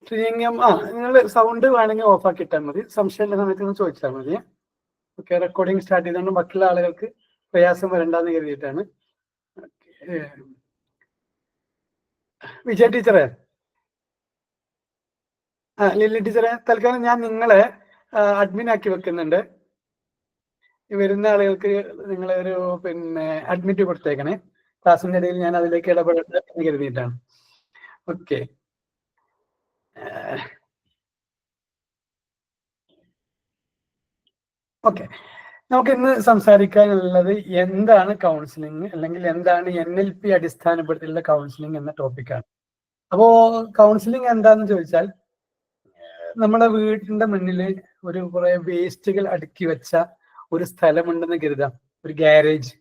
പ്രിയങ്കം നിങ്ങൾ സൗണ്ട് വേണമെങ്കിൽ ഓഫാക്കി ഇട്ടാൽ മതി. സംശയമുള്ള സമയത്ത് ഒന്ന് ചോദിച്ചാൽ മതി. ഓക്കെ, റെക്കോർഡിംഗ് സ്റ്റാർട്ട് ചെയ്തുകൊണ്ട് മറ്റുള്ള ആളുകൾക്ക് പ്രയാസം വരണ്ടെന്ന് കരുതിയിട്ടാണ്. വിജയ ടീച്ചറെ, ലില്ലി ടീച്ചറെ, തൽക്കാലം ഞാൻ നിങ്ങളെ അഡ്മിൻ ആക്കി വെക്കുന്നുണ്ട്. വരുന്ന ആളുകൾക്ക് നിങ്ങളെ ഒരു അഡ്മിറ്റ് കൊടുത്തേക്കണേ. ക്ലാസ്സിന്റെ ഇടയിൽ ഞാൻ അതിലേക്ക് ഇടപെടട്ടെ എന്ന് കരുതിയിട്ടാണ്. Okay, okay. നമുക്ക് ഇന്ന് സംസാരിക്കാനുള്ളത് എന്താണ് കൗൺസിലിംഗ്, അല്ലെങ്കിൽ എന്താണ് NLP അടിസ്ഥാനപ്പെടുത്തിയുള്ള കൗൺസിലിംഗ് എന്ന ടോപ്പിക്കാണ്. അപ്പോ കൗൺസിലിംഗ് എന്താന്ന് ചോദിച്ചാൽ, നമ്മുടെ വീടിന്റെ മുന്നിൽ ഒരു കുറെ വേസ്റ്റുകൾ അടുക്കി വെച്ച ഒരു സ്ഥലമുണ്ടെന്ന് കരുതാം, ഒരു ഗ്യാരേജ്.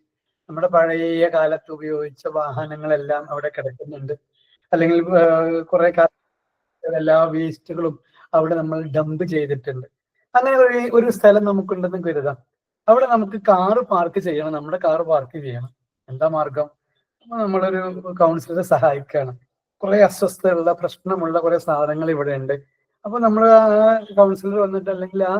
നമ്മുടെ പഴയ കാലത്ത് ഉപയോഗിച്ച വാഹനങ്ങളെല്ലാം അവിടെ കിടക്കുന്നുണ്ട്, അല്ലെങ്കിൽ കുറെ എല്ലാ വേസ്റ്റുകളും അവിടെ നമ്മൾ ഡംപ് ചെയ്തിട്ടുണ്ട്. അങ്ങനെ ഒരു സ്ഥലം നമുക്കുണ്ടെന്ന് കരുതാം. അവിടെ നമുക്ക് കാറ് പാർക്ക് ചെയ്യണം, നമ്മുടെ കാറ് പാർക്ക് ചെയ്യണം. എന്താ മാർഗം? നമ്മളൊരു കൗൺസിലറെ സഹായിക്കുകയാണ്. കുറെ അസ്വസ്ഥതയുള്ള, പ്രശ്നമുള്ള കുറെ സാധനങ്ങൾ ഇവിടെ ഉണ്ട്. അപ്പൊ നമ്മൾ ആ കൗൺസിലർ വന്നിട്ട്, അല്ലെങ്കിൽ ആ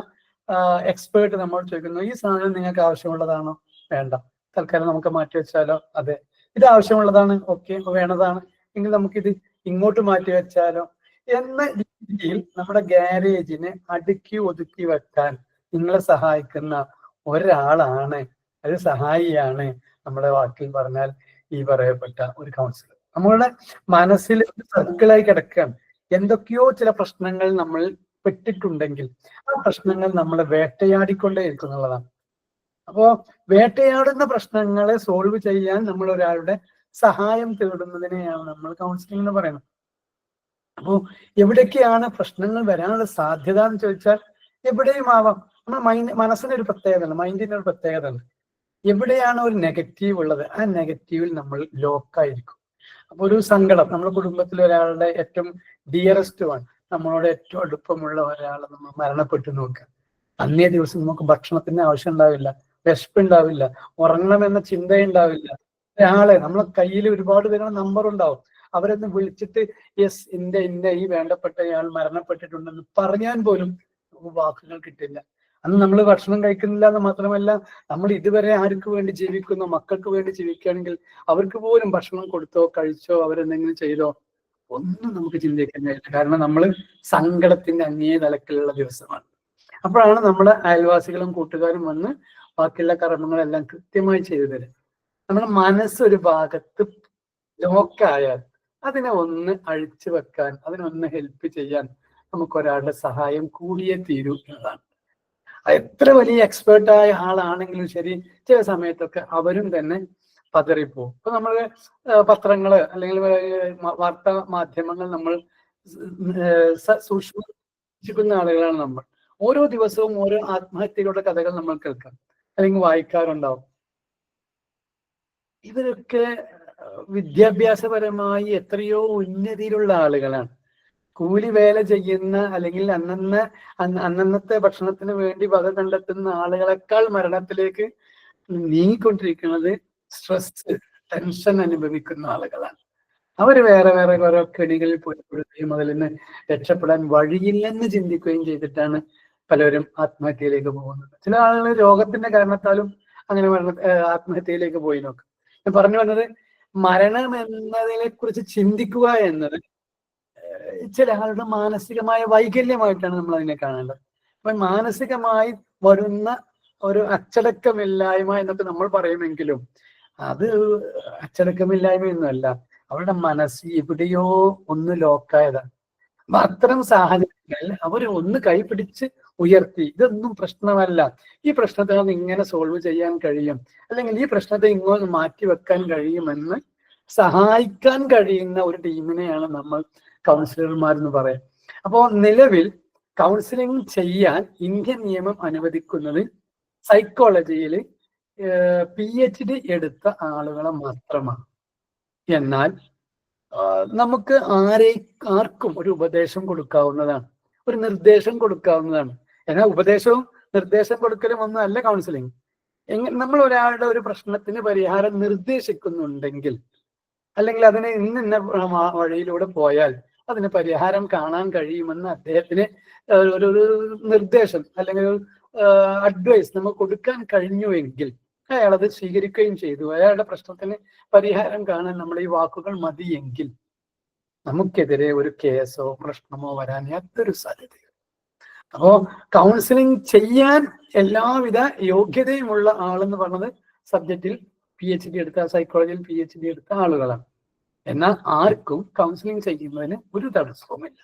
എക്സ്പേർട്ട് നമ്മോട് ചോദിക്കുന്നു, ഈ സാധനം നിങ്ങൾക്ക് ആവശ്യമുള്ളതാണോ? വേണ്ട, തൽക്കാലം നമുക്ക് മാറ്റി വെച്ചാലോ? അതെ. ഇത് ആവശ്യമുള്ളതാണ്, ഓക്കെ, വേണതാണ്, എങ്കിൽ നമുക്കിത് ഇങ്ങോട്ട് മാറ്റി വെച്ചാലോ എന്ന രീതിയിൽ നമ്മുടെ ഗ്യാരേജിനെ അടുക്കി ഒതുക്കി വെക്കാൻ നിങ്ങളെ സഹായിക്കുന്ന ഒരാളാണ്, അത് സഹായിയാണ് നമ്മുടെ വാക്കിൽ പറഞ്ഞാൽ ഈ പറയപ്പെട്ട ഒരു കൗൺസിലർ. നമ്മളുടെ മനസ്സിൽ സർക്കിളായി കിടക്കുകയാണ്. എന്തൊക്കെയോ ചില പ്രശ്നങ്ങൾ നമ്മൾ പെട്ടിട്ടുണ്ടെങ്കിൽ ആ പ്രശ്നങ്ങൾ നമ്മളെ വേട്ടയാടിക്കൊണ്ടേ ഇരിക്കുന്നുള്ളതാണ്. അപ്പോ വേട്ടയാടുന്ന പ്രശ്നങ്ങളെ സോൾവ് ചെയ്യാൻ നമ്മൾ ഒരാളുടെ സഹായം തേടുന്നതിനെയാണ് നമ്മൾ കൗൺസിലിംഗ് എന്ന് പറയുന്നത്. അപ്പോ എവിടേക്കാണ് പ്രശ്നങ്ങൾ വരാനുള്ള സാധ്യത എന്ന് ചോദിച്ചാൽ, എവിടെയും ആവാം. നമ്മൾ മനസ്സിനൊരു പ്രത്യേകത ഉണ്ട്, മൈൻഡിന് ഒരു പ്രത്യേകത ഉണ്ട്. എവിടെയാണ് ഒരു നെഗറ്റീവ് ഉള്ളത്, ആ നെഗറ്റീവിൽ നമ്മൾ ലോക്കായിരിക്കും. അപ്പൊ ഒരു സങ്കടം, നമ്മുടെ കുടുംബത്തിലെ ഒരാളുടെ ഏറ്റവും ഡിയറസ്റ്റ് വൺ, നമ്മളോട് ഏറ്റവും അടുപ്പമുള്ള ഒരാൾ നമ്മൾ മരണപ്പെട്ടു നോക്കുക, അന്നേ ദിവസം നമുക്ക് ഭക്ഷണത്തിന് ആവശ്യം ഉണ്ടാവില്ല, വിശപ്പുണ്ടാവില്ല, ഉറങ്ങണമെന്ന ചിന്തയുണ്ടാവില്ല. ഒരാളെ നമ്മളെ കയ്യിൽ ഒരുപാട് പേരുടെ നമ്പർ ഉണ്ടാവും, അവരൊന്ന് വിളിച്ചിട്ട് യെസ് ഇന്ന ഈ വേണ്ടപ്പെട്ടയാൾ മരണപ്പെട്ടിട്ടുണ്ടെന്ന് പറയാൻ പോലും വാക്കുകൾ കിട്ടില്ല. അന്ന് നമ്മൾ ഭക്ഷണം കഴിക്കുന്നില്ല എന്ന് മാത്രമല്ല, നമ്മൾ ഇതുവരെ ആർക്ക് വേണ്ടി ജീവിക്കുന്നു, മക്കൾക്ക് വേണ്ടി ജീവിക്കുകയാണെങ്കിൽ അവർക്ക് പോലും ഭക്ഷണം കൊടുത്തോ കഴിച്ചോ അവരെന്തെങ്കിലും ചെയ്തോ ഒന്നും നമുക്ക് ചിന്തിക്കാൻ കഴിയില്ല. കാരണം നമ്മൾ സങ്കടത്തിന്റെ അങ്ങേ തലത്തിലുള്ള ദിവസമാണ്. അപ്പോഴാണ് നമ്മുടെ അയൽവാസികളും കൂട്ടുകാരും വന്ന് ബാക്കിയുള്ള കർമ്മങ്ങളെല്ലാം കൃത്യമായി ചെയ്തു തരും. നമ്മുടെ മനസ്സൊരു ഭാഗത്ത് ലോക്കായാൽ അതിനെ ഒന്ന് അഴിച്ചു വെക്കാൻ, അതിനൊന്ന് ഹെൽപ്പ് ചെയ്യാൻ നമുക്കൊരാളുടെ സഹായം കൂടിയേ തീരൂ എന്നതാണ്. എത്ര വലിയ എക്സ്പേർട്ടായ ആളാണെങ്കിലും ശരി, ചില സമയത്തൊക്കെ അവരും തന്നെ പതറിപ്പോവും. ഇപ്പൊ നമ്മൾ പത്രങ്ങള് അല്ലെങ്കിൽ വാർത്താ മാധ്യമങ്ങൾ നമ്മൾ സൂക്ഷിക്കുന്ന ആളുകളാണ് നമ്മൾ. ഓരോ ദിവസവും ഓരോ ആത്മഹത്യകളുടെ കഥകൾ നമ്മൾ കേൾക്കാം അല്ലെങ്കിൽ വായിക്കാറുണ്ടാവും. ഇവരൊക്കെ വിദ്യാഭ്യാസപരമായി എത്രയോ ഉന്നതിയിലുള്ള ആളുകളാണ്. കൂലി വേല ചെയ്യുന്ന അല്ലെങ്കിൽ അന്നന്നത്തെ ഭക്ഷണത്തിന് വേണ്ടി വക കണ്ടെത്തുന്ന ആളുകളെക്കാൾ മരണത്തിലേക്ക് നീങ്ങിക്കൊണ്ടിരിക്കുന്നത് സ്ട്രെസ്, ടെൻഷൻ അനുഭവിക്കുന്ന ആളുകളാണ്. അവര് വേറെ വേറെ ഓരോ കെണികളിൽ പോയിപ്പെടുകയും അതിൽ നിന്ന് രക്ഷപ്പെടാൻ വഴിയില്ലെന്ന് ചിന്തിക്കുകയും ചെയ്തിട്ടാണ് പലരും ആത്മഹത്യയിലേക്ക് പോകുന്നത്. ചില ആളുകൾ രോഗത്തിന്റെ കാരണത്താലും അങ്ങനെ ആത്മഹത്യയിലേക്ക് പോയി നോക്കും. ഞാൻ പറഞ്ഞു വന്നത്, മരണം എന്നതിനെ കുറിച്ച് ചിന്തിക്കുക എന്നത് ചില ആളുടെ മാനസികമായ വൈകല്യമായിട്ടാണ് നമ്മൾ അതിനെ കാണേണ്ടത്. അപ്പൊ മാനസികമായി വരുന്ന ഒരു അച്ചടക്കമില്ലായ്മ എന്നൊക്കെ നമ്മൾ പറയുമെങ്കിലും അത് അച്ചടക്കമില്ലായ്മയൊന്നുമല്ല, അവരുടെ മനസ്സ് എവിടെയോ ഒന്ന് ലോക്കായതാണ്. അപ്പൊ അത്തരം സാഹചര്യങ്ങളിൽ അവർ ഒന്ന് കൈപിടിച്ച് ഉയർത്തി, ഇതൊന്നും പ്രശ്നമല്ല, ഈ പ്രശ്നത്തെ നമുക്ക് ഇങ്ങനെ സോൾവ് ചെയ്യാൻ കഴിയും, അല്ലെങ്കിൽ ഈ പ്രശ്നത്തെ ഇങ്ങോട്ട് മാറ്റി വെക്കാൻ കഴിയുമെന്ന് സഹായിക്കാൻ കഴിയുന്ന ഒരു ടീമിനെയാണ് നമ്മൾ കൗൺസിലർമാരെന്ന് പറയാം. അപ്പോൾ നിലവിൽ കൗൺസിലിംഗ് ചെയ്യാൻ ഇന്ത്യൻ നിയമം അനുവദിക്കുന്നത് സൈക്കോളജിയിൽ PhD എടുത്ത ആളുകളെ മാത്രമാണ്. എന്നാൽ നമുക്ക് ആർക്കും ഒരു ഉപദേശം കൊടുക്കാവുന്നതാണ്, ഒരു നിർദ്ദേശം കൊടുക്കാവുന്നതാണ്. എന്നാൽ ഉപദേശവും നിർദ്ദേശം കൊടുക്കലും ഒന്നും അല്ല കൗൺസിലിംഗ്. നമ്മൾ ഒരാളുടെ ഒരു പ്രശ്നത്തിന് പരിഹാരം നിർദ്ദേശിക്കുന്നുണ്ടെങ്കിൽ, അല്ലെങ്കിൽ അതിനെ ഇന്ന വഴിയിലൂടെ പോയാൽ അതിന് പരിഹാരം കാണാൻ കഴിയുമെന്ന് അദ്ദേഹത്തിന് ഒരു നിർദ്ദേശം അല്ലെങ്കിൽ ഒരു അഡ്വൈസ് നമുക്ക് കൊടുക്കാൻ കഴിഞ്ഞുവെങ്കിൽ അയാൾ അത് സ്വീകരിക്കുകയും ചെയ്തു. അയാളുടെ പ്രശ്നത്തിന് പരിഹാരം കാണാൻ നമ്മുടെ ഈ വാക്കുകൾ മതിയെങ്കിൽ നമുക്കെതിരെ ഒരു കേസോ പ്രശ്നമോ വരാൻ യാതൊരു സാധ്യതയില്ല. അപ്പോ കൗൺസിലിംഗ് ചെയ്യാൻ എല്ലാവിധ യോഗ്യതയുമുള്ള ആളെന്ന് പറഞ്ഞത് സബ്ജക്റ്റിൽ PhD എടുത്ത, സൈക്കോളജിയിൽ PhD എടുത്ത ആളുകളാണ്. എന്നാൽ ആർക്കും കൗൺസിലിംഗ് ചെയ്യുന്നതിന് ഒരു തടസ്സവുമില്ല,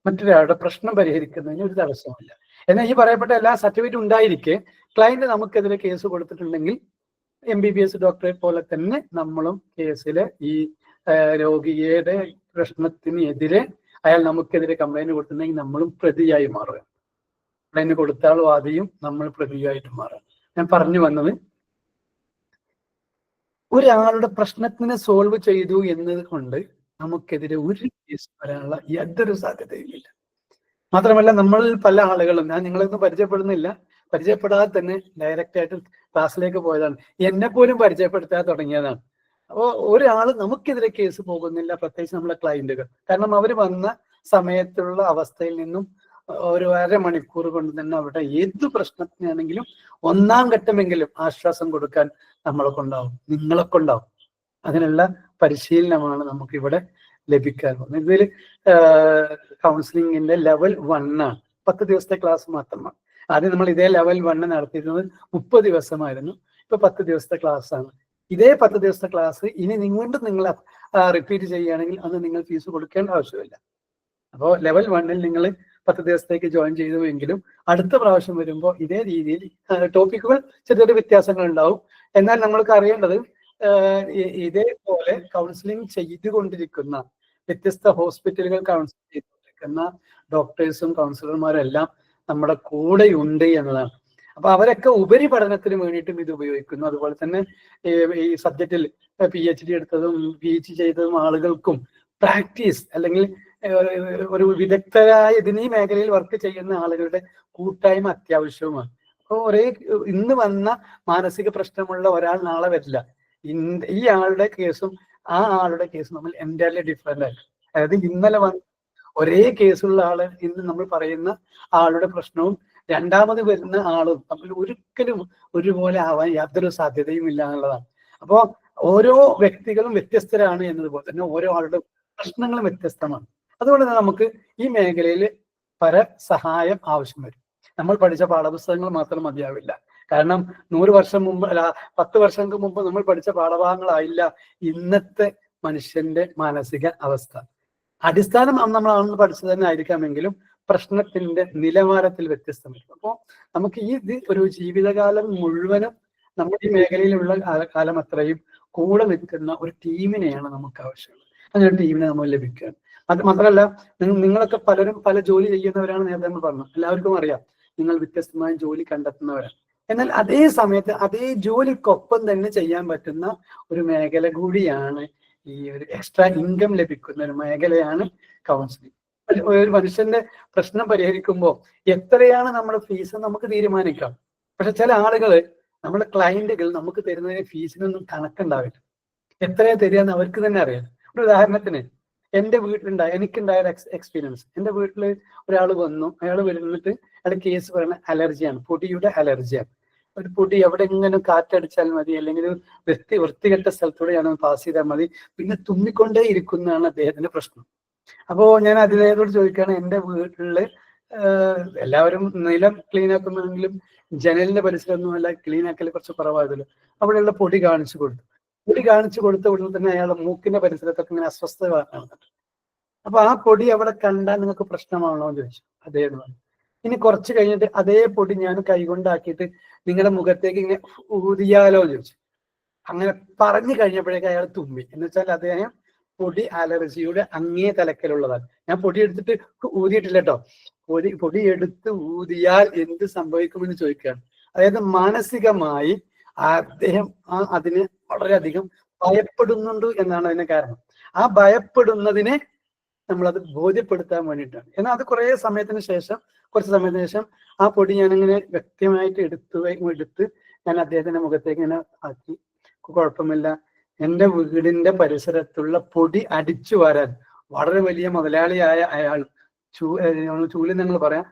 മറ്റൊരാളുടെ പ്രശ്നം പരിഹരിക്കുന്നതിന് ഒരു തടസ്സവുമില്ല. എന്നാൽ ഈ പറയപ്പെട്ട എല്ലാ സർട്ടിഫിക്കറ്റും ഉണ്ടായിരിക്കെ ക്ലയന്റ് നമുക്കെതിരെ കേസ് കൊടുത്തിട്ടുണ്ടെങ്കിൽ MBBS ഡോക്ടറെ പോലെ തന്നെ നമ്മളും കേസിലെ ഈ രോഗിയുടെ പ്രശ്നത്തിനെതിരെ അയാൾ നമുക്കെതിരെ കംപ്ലൈന്റ് കൊടുത്തിട്ടുണ്ടെങ്കിൽ നമ്മളും പ്രതിയായി മാറുക. കംപ്ലൈന്റ് കൊടുത്ത ആൾ വാദിയും നമ്മൾ പ്രതിയായിട്ട് മാറുക. ഞാൻ പറഞ്ഞു വന്നത്, ഒരാളുടെ പ്രശ്നത്തിനെ സോൾവ് ചെയ്തു എന്നത് കൊണ്ട് നമുക്കെതിരെ ഒരു കേസ് വരാനുള്ള യാതൊരു സാധ്യതയുമില്ല. മാത്രമല്ല നമ്മൾ പല ആളുകളും, ഞാൻ നിങ്ങളൊന്നും പരിചയപ്പെടുന്നില്ല, പരിചയപ്പെടാതെ തന്നെ ഡയറക്റ്റ് ആയിട്ട് ക്ലാസ്സിലേക്ക് പോയതാണ്, എന്നെ പോലും പരിചയപ്പെടുത്താൻ തുടങ്ങിയതാണ്. അപ്പോൾ ഒരാൾ നമുക്കെതിരെ കേസ് പോകുന്നില്ല, പ്രത്യേകിച്ച് നമ്മളെ ക്ലയന്റുകൾ. കാരണം അവർ വന്ന സമയത്തുള്ള അവസ്ഥയിൽ നിന്നും ഒരു അരമണിക്കൂർ കൊണ്ട് തന്നെ അവിടെ ഏത് പ്രശ്നത്തിനാണെങ്കിലും ഒന്നാം ഘട്ടമെങ്കിലും ആശ്വാസം കൊടുക്കാൻ നമ്മളെ കൊണ്ടാവും, നിങ്ങളെ കൊണ്ടാവും. അതിനുള്ള പരിശീലനമാണ് നമുക്കിവിടെ ലഭിക്കാൻ പോകുന്നത്. ഇതിൽ കൗൺസിലിങ്ങിന്റെ ലെവൽ 1 ആണ്. 10 ദിവസത്തെ ക്ലാസ് മാത്രമാണ്. ആദ്യം നമ്മൾ ഇതേ ലെവൽ 1 നടത്തിയിരുന്നത് 30 ദിവസമായിരുന്നു. ഇപ്പൊ 10 ദിവസത്തെ ക്ലാസ് ആണ്. ഇതേ 10 ദിവസത്തെ ക്ലാസ് ഇനി വീണ്ടും നിങ്ങൾ റിപ്പീറ്റ് ചെയ്യുകയാണെങ്കിൽ അന്ന് നിങ്ങൾ ഫീസ് കൊടുക്കേണ്ട ആവശ്യമില്ല. അപ്പോൾ ലെവൽ 1-ൽ നിങ്ങൾ 10 ദിവസത്തേക്ക് ജോയിൻ ചെയ്തുവെങ്കിലും അടുത്ത പ്രാവശ്യം വരുമ്പോൾ ഇതേ രീതിയിൽ ടോപ്പിക്കുകൾ ചെറിയൊരു വ്യത്യാസങ്ങൾ ഉണ്ടാവും. എന്നാൽ നമ്മൾക്ക് അറിയേണ്ടത്, ഇതേപോലെ കൗൺസിലിംഗ് ചെയ്തുകൊണ്ടിരിക്കുന്ന വ്യത്യസ്ത ഹോസ്പിറ്റലുകൾ കൗൺസിൽ ചെയ്തുകൊണ്ടിരിക്കുന്ന ഡോക്ടേഴ്സും കൗൺസിലർമാരും എല്ലാം നമ്മുടെ കൂടെയുണ്ട് എന്നതാണ്. അപ്പൊ അവരൊക്കെ ഉപരിപഠനത്തിന് വേണ്ടിയിട്ടും ഇത് ഉപയോഗിക്കുന്നു. അതുപോലെ തന്നെ ഈ സബ്ജക്റ്റിൽ PhD എടുത്തതും PhD ചെയ്തതും ആളുകൾക്കും പ്രാക്ടീസ് അല്ലെങ്കിൽ ഒരു വിദഗ്ധരായ ഇതിന് ഈ മേഖലയിൽ വർക്ക് ചെയ്യുന്ന ആളുകളുടെ കൂട്ടായ്മ അത്യാവശ്യവുമാണ്. അപ്പോൾ ഇന്ന് വന്ന മാനസിക പ്രശ്നമുള്ള ഒരാൾ നാളെ വരില്ല. ഈ ആളുടെ കേസും ആ ആളുടെ കേസും നമ്മൾ എൻറ്റയർലി ഡിഫറെന്റ് ആയിട്ട്, അതായത് ഇന്നലെ വന്ന ഒരേ കേസുള്ള ആള് ഇന്ന് നമ്മൾ പറയുന്ന ആളുടെ പ്രശ്നവും രണ്ടാമത് വരുന്ന ആളും തമ്മിൽ ഒരിക്കലും ഒരുപോലെ ആവാൻ യാതൊരു സാധ്യതയും ഇല്ല എന്നുള്ളതാണ്. അപ്പോൾ ഓരോ വ്യക്തികളും വ്യത്യസ്തരാണ് എന്നതുപോലെ തന്നെ ഓരോ ആളുടെ പ്രശ്നങ്ങളും വ്യത്യസ്തമാണ്. അതുകൊണ്ട് തന്നെ നമുക്ക് ഈ മേഖലയിൽ സഹായം ആവശ്യം വരും. നമ്മൾ പഠിച്ച പാഠപുസ്തകങ്ങൾ മാത്രം മതിയാവില്ല. കാരണം 100 വർഷം മുമ്പ്, 10 വർഷങ്ങൾക്ക് മുമ്പ് നമ്മൾ പഠിച്ച പാഠഭാഗങ്ങളായില്ല ഇന്നത്തെ മനുഷ്യന്റെ മാനസിക അവസ്ഥ. അടിസ്ഥാനം നമ്മളാണെന്ന് പഠിച്ചത് തന്നെ ആയിരിക്കാമെങ്കിലും പ്രശ്നത്തിന്റെ നിലവാരത്തിൽ വ്യത്യസ്തമായിരിക്കും. അപ്പോൾ നമുക്ക് ഇത് ഒരു ജീവിതകാലം മുഴുവനും നമ്മുടെ ഈ മേഖലയിലുള്ള കാലം അത്രയും കൂടെ നിൽക്കുന്ന ഒരു ടീമിനെയാണ് നമുക്ക് ആവശ്യമുള്ളത്. അങ്ങനെ ഒരു ടീമിനെ നമ്മൾ ലഭിക്കുകയാണ്. അത് മാത്രമല്ല, നിങ്ങളൊക്കെ പലരും പല ജോലി ചെയ്യുന്നവരാണ്. നേരത്തെ നമ്മൾ പറഞ്ഞു, എല്ലാവർക്കും അറിയാം നിങ്ങൾ വ്യത്യസ്തമായ ജോലി കണ്ടെത്തുന്നവരാണ്. എന്നാൽ അതേ സമയത്ത് അതേ ജോലിക്കൊപ്പം തന്നെ ചെയ്യാൻ പറ്റുന്ന ഒരു മേഖല കൂടിയാണ് ഈ ഒരു എക്സ്ട്രാ ഇൻകം ലഭിക്കുന്ന ഒരു മേഖലയാണ് കൗൺസിലിംഗ്. ഒരു മനുഷ്യന്റെ പ്രശ്നം പരിഹരിക്കുമ്പോൾ എത്രയാണ് നമ്മുടെ ഫീസ് നമുക്ക് തീരുമാനിക്കാം. പക്ഷെ ചില ആളുകള്, നമ്മുടെ ക്ലയന്റുകൾ നമുക്ക് തരുന്നതിന് ഫീസിനൊന്നും കണക്കുണ്ടാവില്ല. എത്രയാ തരികയെന്ന് അവർക്ക് തന്നെ അറിയാം. ഒരു ഉദാഹരണത്തിന്, എനിക്കുണ്ടായ എക്സ്പീരിയൻസ്. എൻ്റെ വീട്ടിൽ ഒരാൾ വന്നു, അയാൾ വരുന്നിട്ട് അയാളുടെ കേസ് പറയുന്ന അലർജിയാണ്, പൊടിയുടെ അലർജിയാണ്. ഒരു പൊടി എവിടെ ഇങ്ങനെ കാറ്റടിച്ചാൽ മതി, അല്ലെങ്കിൽ വൃത്തികെട്ട സ്ഥലത്തൂടെ ഞാൻ പാസ് ചെയ്താൽ മതി, പിന്നെ തുമ്മിക്കൊണ്ടേ ഇരിക്കുന്നതാണ് അദ്ദേഹത്തിന്റെ പ്രശ്നം. അപ്പോ ഞാൻ അതിലേതോട് ചോദിക്കുകയാണ്, എൻ്റെ വീട്ടില് എല്ലാവരും നിലം ക്ലീൻ ആക്കുന്നെങ്കിലും ജനലിന്റെ പരിസരമൊന്നുമല്ല ക്ലീൻ ആക്കൽ കുറച്ച് കുറവായതല്ലോ. അവിടെയുള്ള പൊടി കാണിച്ചു കൊടുത്ത ഉടനെ തന്നെ അയാളുടെ മൂക്കിന്റെ പരിസരത്തൊക്കെ ഇങ്ങനെ അസ്വസ്ഥത കാണുന്നുണ്ട്. അപ്പൊ ആ പൊടി അവിടെ കണ്ടാൽ നിങ്ങൾക്ക് പ്രശ്നമാണോ എന്ന് ചോദിച്ചു. അതേന്ന് പറഞ്ഞു. ഇനി കുറച്ച് കഴിഞ്ഞിട്ട് അതേ പൊടി ഞാൻ കൈകൊണ്ടാക്കിയിട്ട് നിങ്ങളുടെ മുഖത്തേക്ക് ഇങ്ങനെ ഊതിയാലോ എന്ന് ചോദിച്ചു. അങ്ങനെ പറഞ്ഞു കഴിഞ്ഞപ്പോഴേക്കും അയാൾ തുമ്മി. എന്ന് വെച്ചാൽ അദ്ദേഹം പൊടി അലർജിയുടെ അങ്ങേ തലക്കലുള്ളതാണ്. ഞാൻ പൊടി എടുത്തിട്ട് ഊതിയിട്ടില്ല കേട്ടോ. പൊടി എടുത്ത് ഊതിയാൽ എന്ത് സംഭവിക്കുമെന്ന് ചോദിക്കുകയാണ്. അതായത് മാനസികമായി അദ്ദേഹം അതിന് വളരെയധികം ഭയപ്പെടുന്നുണ്ട് എന്നാണ് അതിന് കാരണം. ആ ഭയപ്പെടുന്നതിനെ നമ്മളത് ബോധ്യപ്പെടുത്താൻ വേണ്ടിയിട്ടാണ്. എന്നാൽ അത് കുറച്ച് സമയത്തിന് ശേഷം ആ പൊടി ഞാനിങ്ങനെ വ്യക്തമായിട്ട് എടുത്ത് ഞാൻ അദ്ദേഹത്തിന്റെ മുഖത്തേക്ക് ഇങ്ങനെ ആക്കി. കുഴപ്പമില്ല, എൻ്റെ വീടിന്റെ പരിസരത്തുള്ള പൊടി അടിച്ചു വരാൻ വളരെ വലിയ മുതലാളിയായ അയാൾ ചൂല് നിങ്ങൾ പറയാം,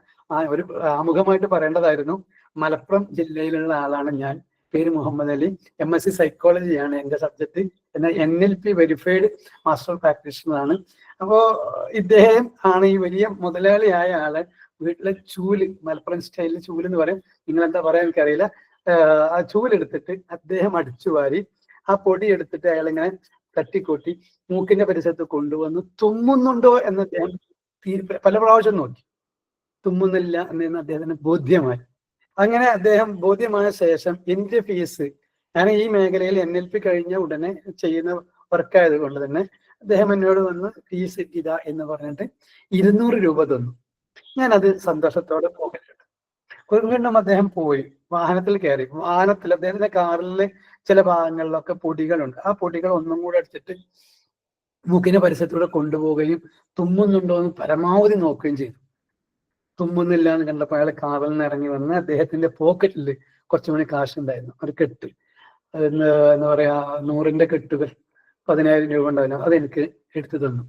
ഒരു ആമുഖമായിട്ട് പറയേണ്ടതായിരുന്നു. മലപ്പുറം ജില്ലയിലുള്ള ആളാണ് ഞാൻ. പേര് മുഹമ്മദ് അലി. MSc സൈക്കോളജിയാണ് എൻ്റെ സബ്ജക്ട്. എന്നാൽ NLP വെരിഫൈഡ് മാസ്റ്റർ പ്രാക്ടീഷണർ ആണ്. അപ്പോ ഇദ്ദേഹം ആണ് ഈ വലിയ മുതലാളിയായ ആളെ വീട്ടിലെ ചൂല്, മലപ്പുറം സ്റ്റൈലിൽ ചൂല് എന്ന് പറയും, നിങ്ങൾ എന്താ പറയാൻ എനിക്കറിയില്ല, ആ ചൂലെടുത്തിട്ട് അദ്ദേഹം അടിച്ചു വാരി ആ പൊടി എടുത്തിട്ട് അയാളിങ്ങനെ തട്ടിക്കൂട്ടി മൂക്കിന്റെ പരിസരത്ത് കൊണ്ടുവന്ന് തുമ്മുന്നുണ്ടോ എന്ന് അദ്ദേഹം പല പ്രാവശ്യം നോക്കി. തുമ്മുന്നില്ല എന്ന് അദ്ദേഹത്തിന് ബോധ്യമായി. അങ്ങനെ അദ്ദേഹം ബോധ്യമായ ശേഷം എൻ്റെ ഫീസ്, ഞാൻ ഈ മേഖലയിൽ NLP കഴിഞ്ഞ ഉടനെ ചെയ്യുന്ന വർക്കായത് കൊണ്ട് തന്നെ അദ്ദേഹം എന്നോട് വന്ന് ഫീസ് ഇതാ എന്ന് പറഞ്ഞിട്ട് 200 രൂപ തന്നു. ഞാനത് സന്തോഷത്തോടെ പോകലുണ്ട്. വീണ്ടും അദ്ദേഹം പോയി, വാഹനത്തിൽ കയറി. വാഹനത്തിൽ അദ്ദേഹത്തിന്റെ കാറിലെ ചില ഭാഗങ്ങളിലൊക്കെ പൊടികളുണ്ട്. ആ പൊടികൾ ഒന്നും കൂടെ അടിച്ചിട്ട് മൂക്കിന്റെ പരിസരത്തൂടെ കൊണ്ടുപോവുകയും തുമ്മുന്നുണ്ടോ എന്ന് പരമാവധി നോക്കുകയും ചെയ്തു. തുമ്മുന്നില്ല എന്ന് കണ്ടപ്പോൾ അയാൾ കാറിൽ നിന്ന് ഇറങ്ങി വന്ന് അദ്ദേഹത്തിന്റെ പോക്കറ്റിൽ കുറച്ചുമണി കാശുണ്ടായിരുന്നു, ഒരു കെട്ട്, എന്താ പറയാ 100ന്റെ കെട്ടുകൾ, 10,000 രൂപ ഉണ്ടായിരുന്നു. അതെനിക്ക് എടുത്തു തന്നു.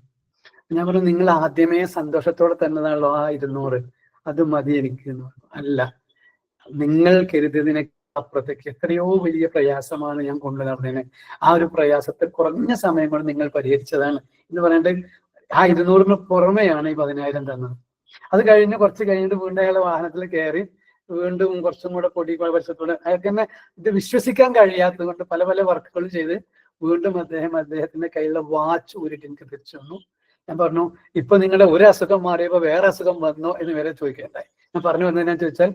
ഞാൻ പറഞ്ഞു, നിങ്ങൾ ആദ്യമേ സന്തോഷത്തോടെ തന്നതാണല്ലോ ആ 200, അത് മതി എനിക്ക് എന്ന് പറഞ്ഞു. അല്ല, നിങ്ങൾ കരുതിയതിനെ അപ്പുറത്തേക്ക് എത്രയോ വലിയ പ്രയാസമാണ് ഞാൻ കൊണ്ടു നടന്നതിന്. ആ ഒരു പ്രയാസത്തെ കുറഞ്ഞ സമയം കൊണ്ട് നിങ്ങൾ പരിഹരിച്ചതാണ് എന്ന് പറഞ്ഞിട്ട് ആ 200ന് പുറമെയാണ് ഈ 10,000 തന്നത്. അത് കുറച്ച് കഴിഞ്ഞിട്ട് വീണ്ടും അയാളെ വാഹനത്തിൽ കയറി വീണ്ടും കുറച്ചും കൂടെ പൊടി പരിസരത്തോടെ അയാൾക്ക് തന്നെ ഇത് വിശ്വസിക്കാൻ കഴിയാത്തത് കൊണ്ട് പല പല വർക്കുകൾ ചെയ്ത് വീണ്ടും അദ്ദേഹത്തിന്റെ കയ്യിലുള്ള വാച്ച് ഊരിട്ട് എനിക്ക് തിരിച്ചു വന്നു. ഞാൻ പറഞ്ഞു, ഇപ്പൊ നിങ്ങളുടെ ഒരു അസുഖം മാറിയപ്പോ വേറെ അസുഖം വന്നോ എന്ന് വരെ ചോദിക്കേണ്ടായി. ഞാൻ പറഞ്ഞു വന്നതെന്നു ചോദിച്ചാൽ,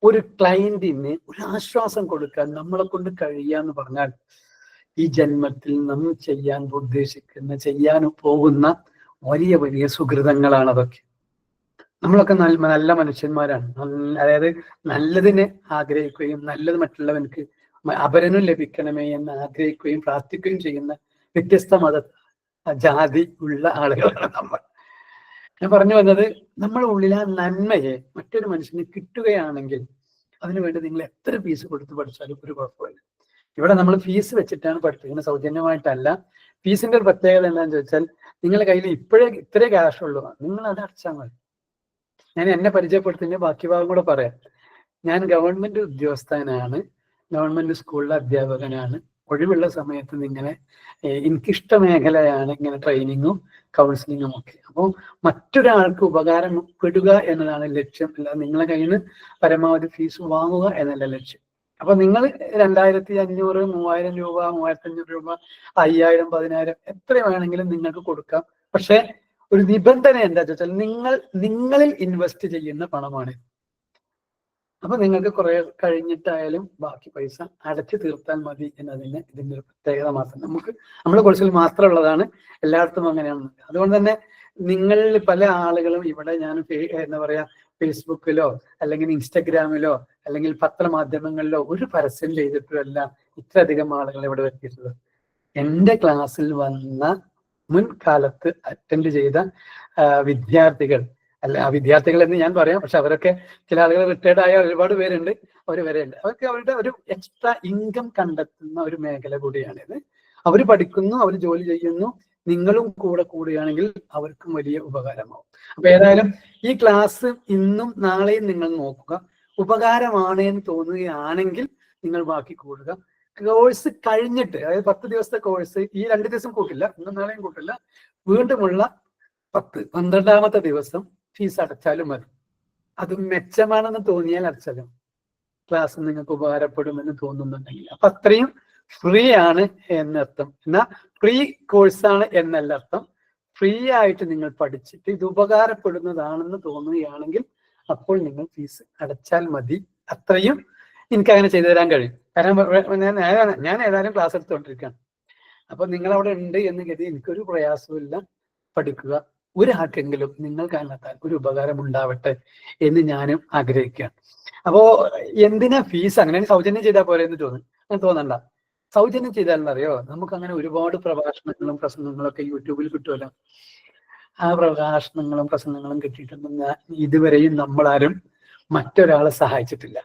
ഒരു ക്ലയന്റിന് ഒരു ആശ്വാസം കൊടുക്കാൻ നമ്മളെ കൊണ്ട് കഴിയാന്ന് പറഞ്ഞാൽ ഈ ജന്മത്തിൽ നമ്മൾ ചെയ്യാൻ ഉദ്ദേശിക്കുന്ന, ചെയ്യാൻ പോകുന്ന വലിയ വലിയ സുഹൃതങ്ങളാണ് അതൊക്കെ. നമ്മളൊക്കെ നല്ല മനുഷ്യന്മാരാണ്. അതായത് നല്ലതിനെ ആഗ്രഹിക്കുകയും നല്ലത് മറ്റുള്ളവർക്ക് അപരനും ലഭിക്കണമേ എന്ന് ആഗ്രഹിക്കുകയും പ്രാർത്ഥിക്കുകയും ചെയ്യുന്ന വ്യത്യസ്ത ജാതി ഉള്ള ആളുകളാണ് നമ്മൾ. ഞാൻ പറഞ്ഞു വന്നത്, നമ്മുടെ ഉള്ളിൽ ആ നന്മയെ മറ്റൊരു മനുഷ്യന് കിട്ടുകയാണെങ്കിൽ അതിനുവേണ്ടി നിങ്ങൾ എത്ര ഫീസ് കൊടുത്ത് പഠിച്ചാലും ഒരു കുഴപ്പമില്ല. ഇവിടെ നമ്മൾ ഫീസ് വെച്ചിട്ടാണ് പഠിപ്പിക്കുന്നത്, സൗജന്യമായിട്ടല്ല. ഫീസിന്റെ ഒരു പ്രത്യേകത എന്താണെന്ന് ചോദിച്ചാൽ, നിങ്ങളുടെ കയ്യിൽ ഇത്രേ ക്യാഷ് ഉള്ളൂ, നിങ്ങൾ അത് അടച്ചാൽ മതി. ഞാൻ എന്നെ പരിചയപ്പെടുത്തുന്ന ബാക്കി ഭാഗം കൂടെ പറയാം. ഞാൻ ഗവൺമെന്റ് ഉദ്യോഗസ്ഥനാണ്, ഗവൺമെന്റ് സ്കൂളിലെ അധ്യാപകനാണ്. ഒഴിവുള്ള സമയത്ത് ഇങ്ങനെ എനിക്കിഷ്ട മേഖലയാണ് ഇങ്ങനെ ട്രെയിനിങ്ങും കൗൺസിലിങ്ങും ഒക്കെ. അപ്പോൾ മറ്റൊരാൾക്ക് ഉപകാരപ്പെടുക എന്നതാണ് ലക്ഷ്യം, അല്ല നിങ്ങളെ കയ്യിൽ നിന്ന് പരമാവധി ഫീസ് വാങ്ങുക എന്നല്ല ലക്ഷ്യം. അപ്പൊ നിങ്ങൾ 2,500, 3,000 രൂപ, 3,500 രൂപ, 5,000, 10,000 എത്ര വേണമെങ്കിലും നിങ്ങൾക്ക് കൊടുക്കാം. പക്ഷെ ഒരു നിബന്ധന എന്താ വെച്ചാൽ, നിങ്ങളിൽ ഇൻവെസ്റ്റ് ചെയ്യുന്ന പണമാണ്. അപ്പൊ നിങ്ങൾക്ക് കുറെ കഴിഞ്ഞിട്ടായാലും ബാക്കി പൈസ അടച്ചു തീർത്താൽ മതി എന്നതിന് ഇതിന്റെ ഒരു പ്രത്യേകത മാത്രം. നമ്മുടെ കോഴ്സിൽ മാത്രമുള്ളതാണ്, എല്ലായിടത്തും അങ്ങനെയാണ്. അതുകൊണ്ട് തന്നെ നിങ്ങളിൽ പല ആളുകളും ഇവിടെ ഞാൻ എന്താ പറയാ ഫേസ്ബുക്കിലോ അല്ലെങ്കിൽ ഇൻസ്റ്റഗ്രാമിലോ അല്ലെങ്കിൽ പത്രമാധ്യമങ്ങളിലോ ഒരു പരസ്യം ചെയ്തിട്ടുമല്ല ഇത്രയധികം ആളുകൾ ഇവിടെ എത്തിയിട്ടുള്ളത്. എൻ്റെ ക്ലാസ്സിൽ വന്ന മുൻകാലത്ത് അറ്റൻഡ് ചെയ്ത വിദ്യാർത്ഥികൾ, വിദ്യാർത്ഥികൾ എന്ന് ഞാൻ പറയാം, പക്ഷെ അവരൊക്കെ ചില ആളുകൾ റിട്ടയർഡ് ആയ ഒരുപാട് പേരുണ്ട്, അവർ വരെയുണ്ട്. അവർക്ക് അവരുടെ ഒരു എക്സ്ട്രാ ഇൻകം കണ്ടെത്തുന്ന ഒരു മേഖല കൂടിയാണിത്. അവർ പഠിക്കുന്നു, അവർ ജോലി ചെയ്യുന്നു, നിങ്ങളും കൂടെ കൂടുകയാണെങ്കിൽ അവർക്കും വലിയ ഉപകാരമാവും. അപ്പൊ ഏതായാലും ഈ ക്ലാസ് ഇന്നും നാളെയും നിങ്ങൾ നോക്കുക. ഉപകാരമാണ് എന്ന് തോന്നുകയാണെങ്കിൽ നിങ്ങൾ ബാക്കി കൂടുക. കോഴ്സ് കഴിഞ്ഞിട്ട്, അതായത് 10 ദിവസത്തെ കോഴ്സ് ഈ 2 ദിവസം കൂട്ടില്ല, ഇന്നും നാളെയും കൂട്ടില്ല, വീണ്ടുമുള്ള 12ാമത്തെ ദിവസം ഫീസ് അടച്ചാലും മതി. അത് മെച്ചമാണെന്ന് തോന്നിയാൽ അടച്ചാലും ക്ലാസ് നിങ്ങൾക്ക് ഉപകാരപ്പെടുമെന്ന് തോന്നുന്നുണ്ടെങ്കിൽ. അപ്പൊ അത്രയും ഫ്രീ ആണ് എന്നർത്ഥം. എന്നാൽ ഫ്രീ കോഴ്സാണ് എന്നല്ല അർത്ഥം. ഫ്രീ ആയിട്ട് നിങ്ങൾ പഠിച്ചിട്ട് ഇത് ഉപകാരപ്പെടുന്നതാണെന്ന് തോന്നുകയാണെങ്കിൽ അപ്പോൾ നിങ്ങൾ ഫീസ് അടച്ചാൽ മതി. അത്രയും എനിക്ക് അങ്ങനെ ചെയ്തു തരാൻ കഴിയും. കാരണം ഞാൻ ഏതായാലും ക്ലാസ് എടുത്തുകൊണ്ടിരിക്കുകയാണ്. അപ്പൊ നിങ്ങൾ അവിടെ ഉണ്ട് എന്ന് കരുതി എനിക്കൊരു പ്രയാസമില്ല. പഠിക്കുക. ഒരാൾക്കെങ്കിലും നിങ്ങൾ കാരണത്താൽ ഒരു ഉപകാരം ഉണ്ടാവട്ടെ എന്ന് ഞാനും ആഗ്രഹിക്കുകയാണ്. അപ്പോ എന്തിനാ ഫീസ്? അങ്ങനെ സൗജന്യം ചെയ്താൽ പോലെ എന്ന് അങ്ങനെ തോന്നണ്ട. സൗജന്യം ചെയ്താലെന്നറിയോ, നമുക്ക് അങ്ങനെ ഒരുപാട് പ്രഭാഷണങ്ങളും പ്രസംഗങ്ങളും ഒക്കെ യൂട്യൂബിൽ കിട്ടുമല്ലോ. ആ പ്രഭാഷണങ്ങളും പ്രസംഗങ്ങളും കിട്ടിയിട്ടൊന്നും ഇതുവരെയും നമ്മളാരും മറ്റൊരാളെ സഹായിച്ചിട്ടില്ല,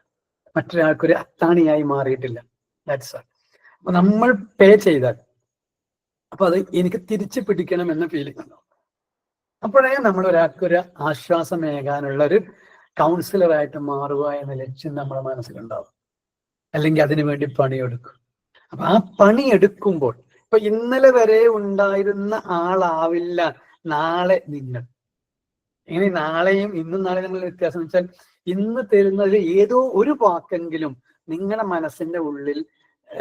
മറ്റൊരാൾക്കൊരു അത്താണിയായി മാറിയിട്ടില്ല. That's all. അപ്പൊ നമ്മൾ പേ ചെയ്താൽ അപ്പൊ അത് എനിക്ക് തിരിച്ചു പിടിക്കണം എന്ന ഫീലിംഗ് ഉണ്ടോ? അപ്പോഴേ നമ്മൾ ഒരാൾക്കൊരു ആശ്വാസമേകാനുള്ള ഒരു കൗൺസിലറായിട്ട് മാറുക എന്ന ലക്ഷ്യം നമ്മുടെ മനസ്സിലുണ്ടാവും. അല്ലെങ്കിൽ അതിനു വേണ്ടി പണിയെടുക്കും. അപ്പൊ ആ പണിയെടുക്കുമ്പോൾ ഇപ്പൊ ഇന്നലെ വരെ ഉണ്ടായിരുന്ന ആളാവില്ല നാളെ നിങ്ങൾ. ഇങ്ങനെ നാളെയും ഇന്നും നാളെ തമ്മിലുള്ള വ്യത്യാസം എന്ന് വെച്ചാൽ, ഇന്ന് തരുന്നതിൽ ഏതോ ഒരു വാക്കെങ്കിലും നിങ്ങളുടെ മനസ്സിന്റെ ഉള്ളിൽ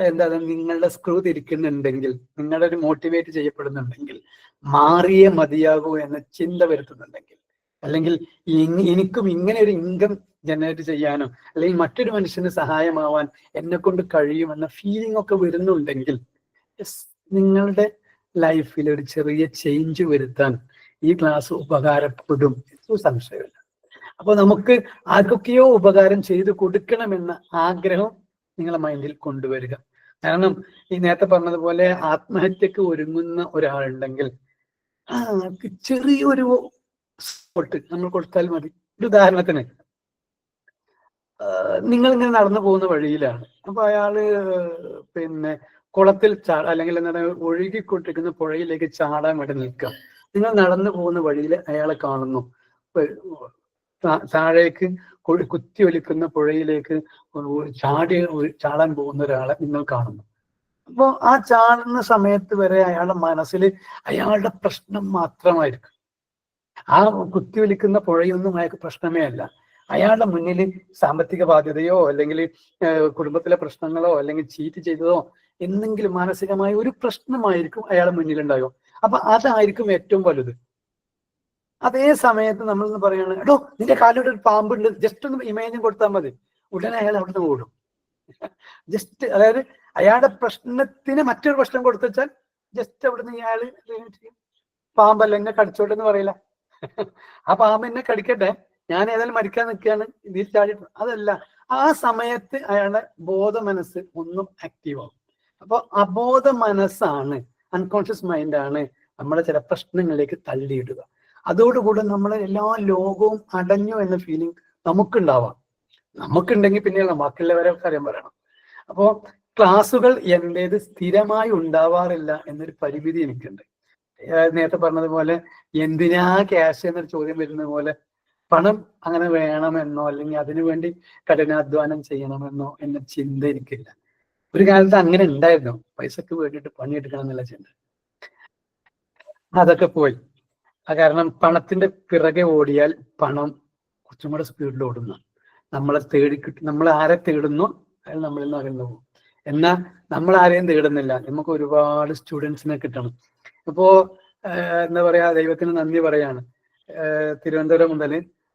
എന്താ നിങ്ങളുടെ സ്ക്രൂ തിരിക്കുന്നുണ്ടെങ്കിൽ, നിങ്ങളുടെ ഒരു മോട്ടിവേറ്റ് ചെയ്യപ്പെടുന്നുണ്ടെങ്കിൽ, മാറിയേ മതിയാകൂ എന്ന ചിന്ത വരുത്തുന്നുണ്ടെങ്കിൽ, അല്ലെങ്കിൽ എനിക്കും ഇങ്ങനെ ഒരു ഇൻകം ജനറേറ്റ് ചെയ്യാനോ അല്ലെങ്കിൽ മറ്റൊരു മനുഷ്യന് സഹായമാവാൻ എന്നെ കൊണ്ട് കഴിയുമെന്ന ഫീലിംഗ് ഒക്കെ വരുന്നുണ്ടെങ്കിൽ, നിങ്ങളുടെ ലൈഫിൽ ഒരു ചെറിയ ചേഞ്ച് വരുത്താൻ ഈ ക്ലാസ് ഉപകാരപ്പെടും എന്ന് സംശയമില്ല. അപ്പൊ നമുക്ക് ആർക്കൊക്കെയോ ഉപകാരം ചെയ്തു കൊടുക്കണമെന്ന ആഗ്രഹം നിങ്ങളെ മൈൻഡിൽ കൊണ്ടുവരിക. കാരണം ഈ നേരത്തെ പറഞ്ഞതുപോലെ ആത്മഹത്യക്ക് ഒരുങ്ങുന്ന ഒരാളുണ്ടെങ്കിൽ ചെറിയൊരു സപ്പോർട്ട് നമ്മൾ കൊടുത്താൽ മതി. ഒരു ഉദാഹരണത്തിന്, നിങ്ങൾ ഇങ്ങനെ നടന്നു പോകുന്ന വഴിയിലാണ്. അപ്പൊ അയാള് പിന്നെ കുളത്തിൽ അല്ലെങ്കിൽ എന്താണ് ഒഴുകിക്കൊണ്ടിരിക്കുന്ന പുഴയിലേക്ക് ചാടാൻ വേണ്ടി നിൽക്കുക. നിങ്ങൾ നടന്നു പോകുന്ന വഴിയിൽ അയാളെ കാണുന്നു. താഴേക്ക് കുത്തി ഒലിക്കുന്ന പുഴയിലേക്ക് ചാടാൻ പോകുന്ന ഒരാളെ നിങ്ങൾ കാണുന്നു. അപ്പോൾ ആ ചാടുന്ന സമയത്ത് വരെ അയാളുടെ മനസ്സിൽ അയാളുടെ പ്രശ്നം മാത്രമായിരിക്കും. ആ കുത്തി ഒലിക്കുന്ന പുഴയൊന്നും അയാൾക്ക് പ്രശ്നമേ അല്ല. അയാളുടെ മുന്നിൽ സാമ്പത്തിക ബാധ്യതയോ അല്ലെങ്കിൽ കുടുംബത്തിലെ പ്രശ്നങ്ങളോ അല്ലെങ്കിൽ ചീറ്റ് ചെയ്തതോ എന്തെങ്കിലും മാനസികമായ ഒരു പ്രശ്നമായിരിക്കും അയാളുടെ മുന്നിലുണ്ടാകും. അപ്പൊ അതായിരിക്കും ഏറ്റവും വലുത്. അതേ സമയത്ത് നമ്മൾ പറയാണ്, എടോ നിന്റെ കാലിലൂടെ ഒരു പാമ്പുണ്ട്, ജസ്റ്റ് ഒന്ന് ഇമേജും കൊടുത്താൽ മതി, ഉടനെ അയാൾ അവിടെ നിന്ന് ഓടും. ജസ്റ്റ് അതായത് അയാളുടെ പ്രശ്നത്തിന് മറ്റൊരു പ്രശ്നം കൊടുത്തുവെച്ചാൽ ജസ്റ്റ് അവിടെ നിന്ന് ഇയാള് പാമ്പല്ല എന്നെ കടിച്ചോട്ടെ എന്ന് പറയില്ല. ആ പാമ്പ് എന്നെ കടിക്കട്ടെ, ഞാൻ ഏതായാലും മരിക്കാൻ നിൽക്കുകയാണ്, ഇതിൽ ചാടിയിട്ട് അതല്ല. ആ സമയത്ത് അയാളുടെ ബോധ മനസ്സ് ഒന്നും ആക്റ്റീവ് ആവും. അപ്പൊ അബോധ മനസ്സാണ്, അൺകോൺഷ്യസ് മൈൻഡാണ് നമ്മളെ ചില പ്രശ്നങ്ങളിലേക്ക് തള്ളിയിടുക. അതോടുകൂടെ നമ്മളെ എല്ലാ ലോകവും അടഞ്ഞു എന്ന ഫീലിംഗ് നമുക്കുണ്ടാവാം. നമുക്കുണ്ടെങ്കിൽ പിന്നെയുള്ള ബാക്കിയുള്ളവരെ കാര്യം പറയണം. അപ്പോ ക്ലാസ്സുകൾ എന്റേത് സ്ഥിരമായി ഉണ്ടാവാറില്ല എന്നൊരു പരിമിതി എനിക്കുണ്ട്. നേരത്തെ പറഞ്ഞതുപോലെ എന്തിനാ ക്യാഷ് എന്നൊരു ചോദ്യം വരുന്ന പോലെ പണം അങ്ങനെ വേണമെന്നോ അല്ലെങ്കിൽ അതിനുവേണ്ടി കഠിനാധ്വാനം ചെയ്യണമെന്നോ എന്ന ചിന്ത എനിക്കില്ല. ഒരു കാലത്ത് അങ്ങനെ ഉണ്ടായിരുന്നു, പൈസക്ക് വേണ്ടിയിട്ട് പണിയെടുക്കണം എന്നുള്ള ചിന്ത. അതൊക്കെ പോയി. കാരണം പണത്തിന്റെ പിറകെ ഓടിയാൽ പണം കുറച്ചും കൂടെ സ്പീഡിൽ ഓടുന്നു. നമ്മളെ നമ്മൾ ആരെ തേടുന്നു അയാൾ നമ്മളിൽ നിന്ന് അകന്നു പോകും. എന്നാൽ നമ്മൾ ആരെയും തേടുന്നില്ല, നമുക്ക് ഒരുപാട് സ്റ്റുഡൻസിനെ കിട്ടണം. ഇപ്പോ എന്താ പറയാ, ദൈവത്തിന് നന്ദി പറയാണ്. തിരുവനന്തപുരം മുതൽ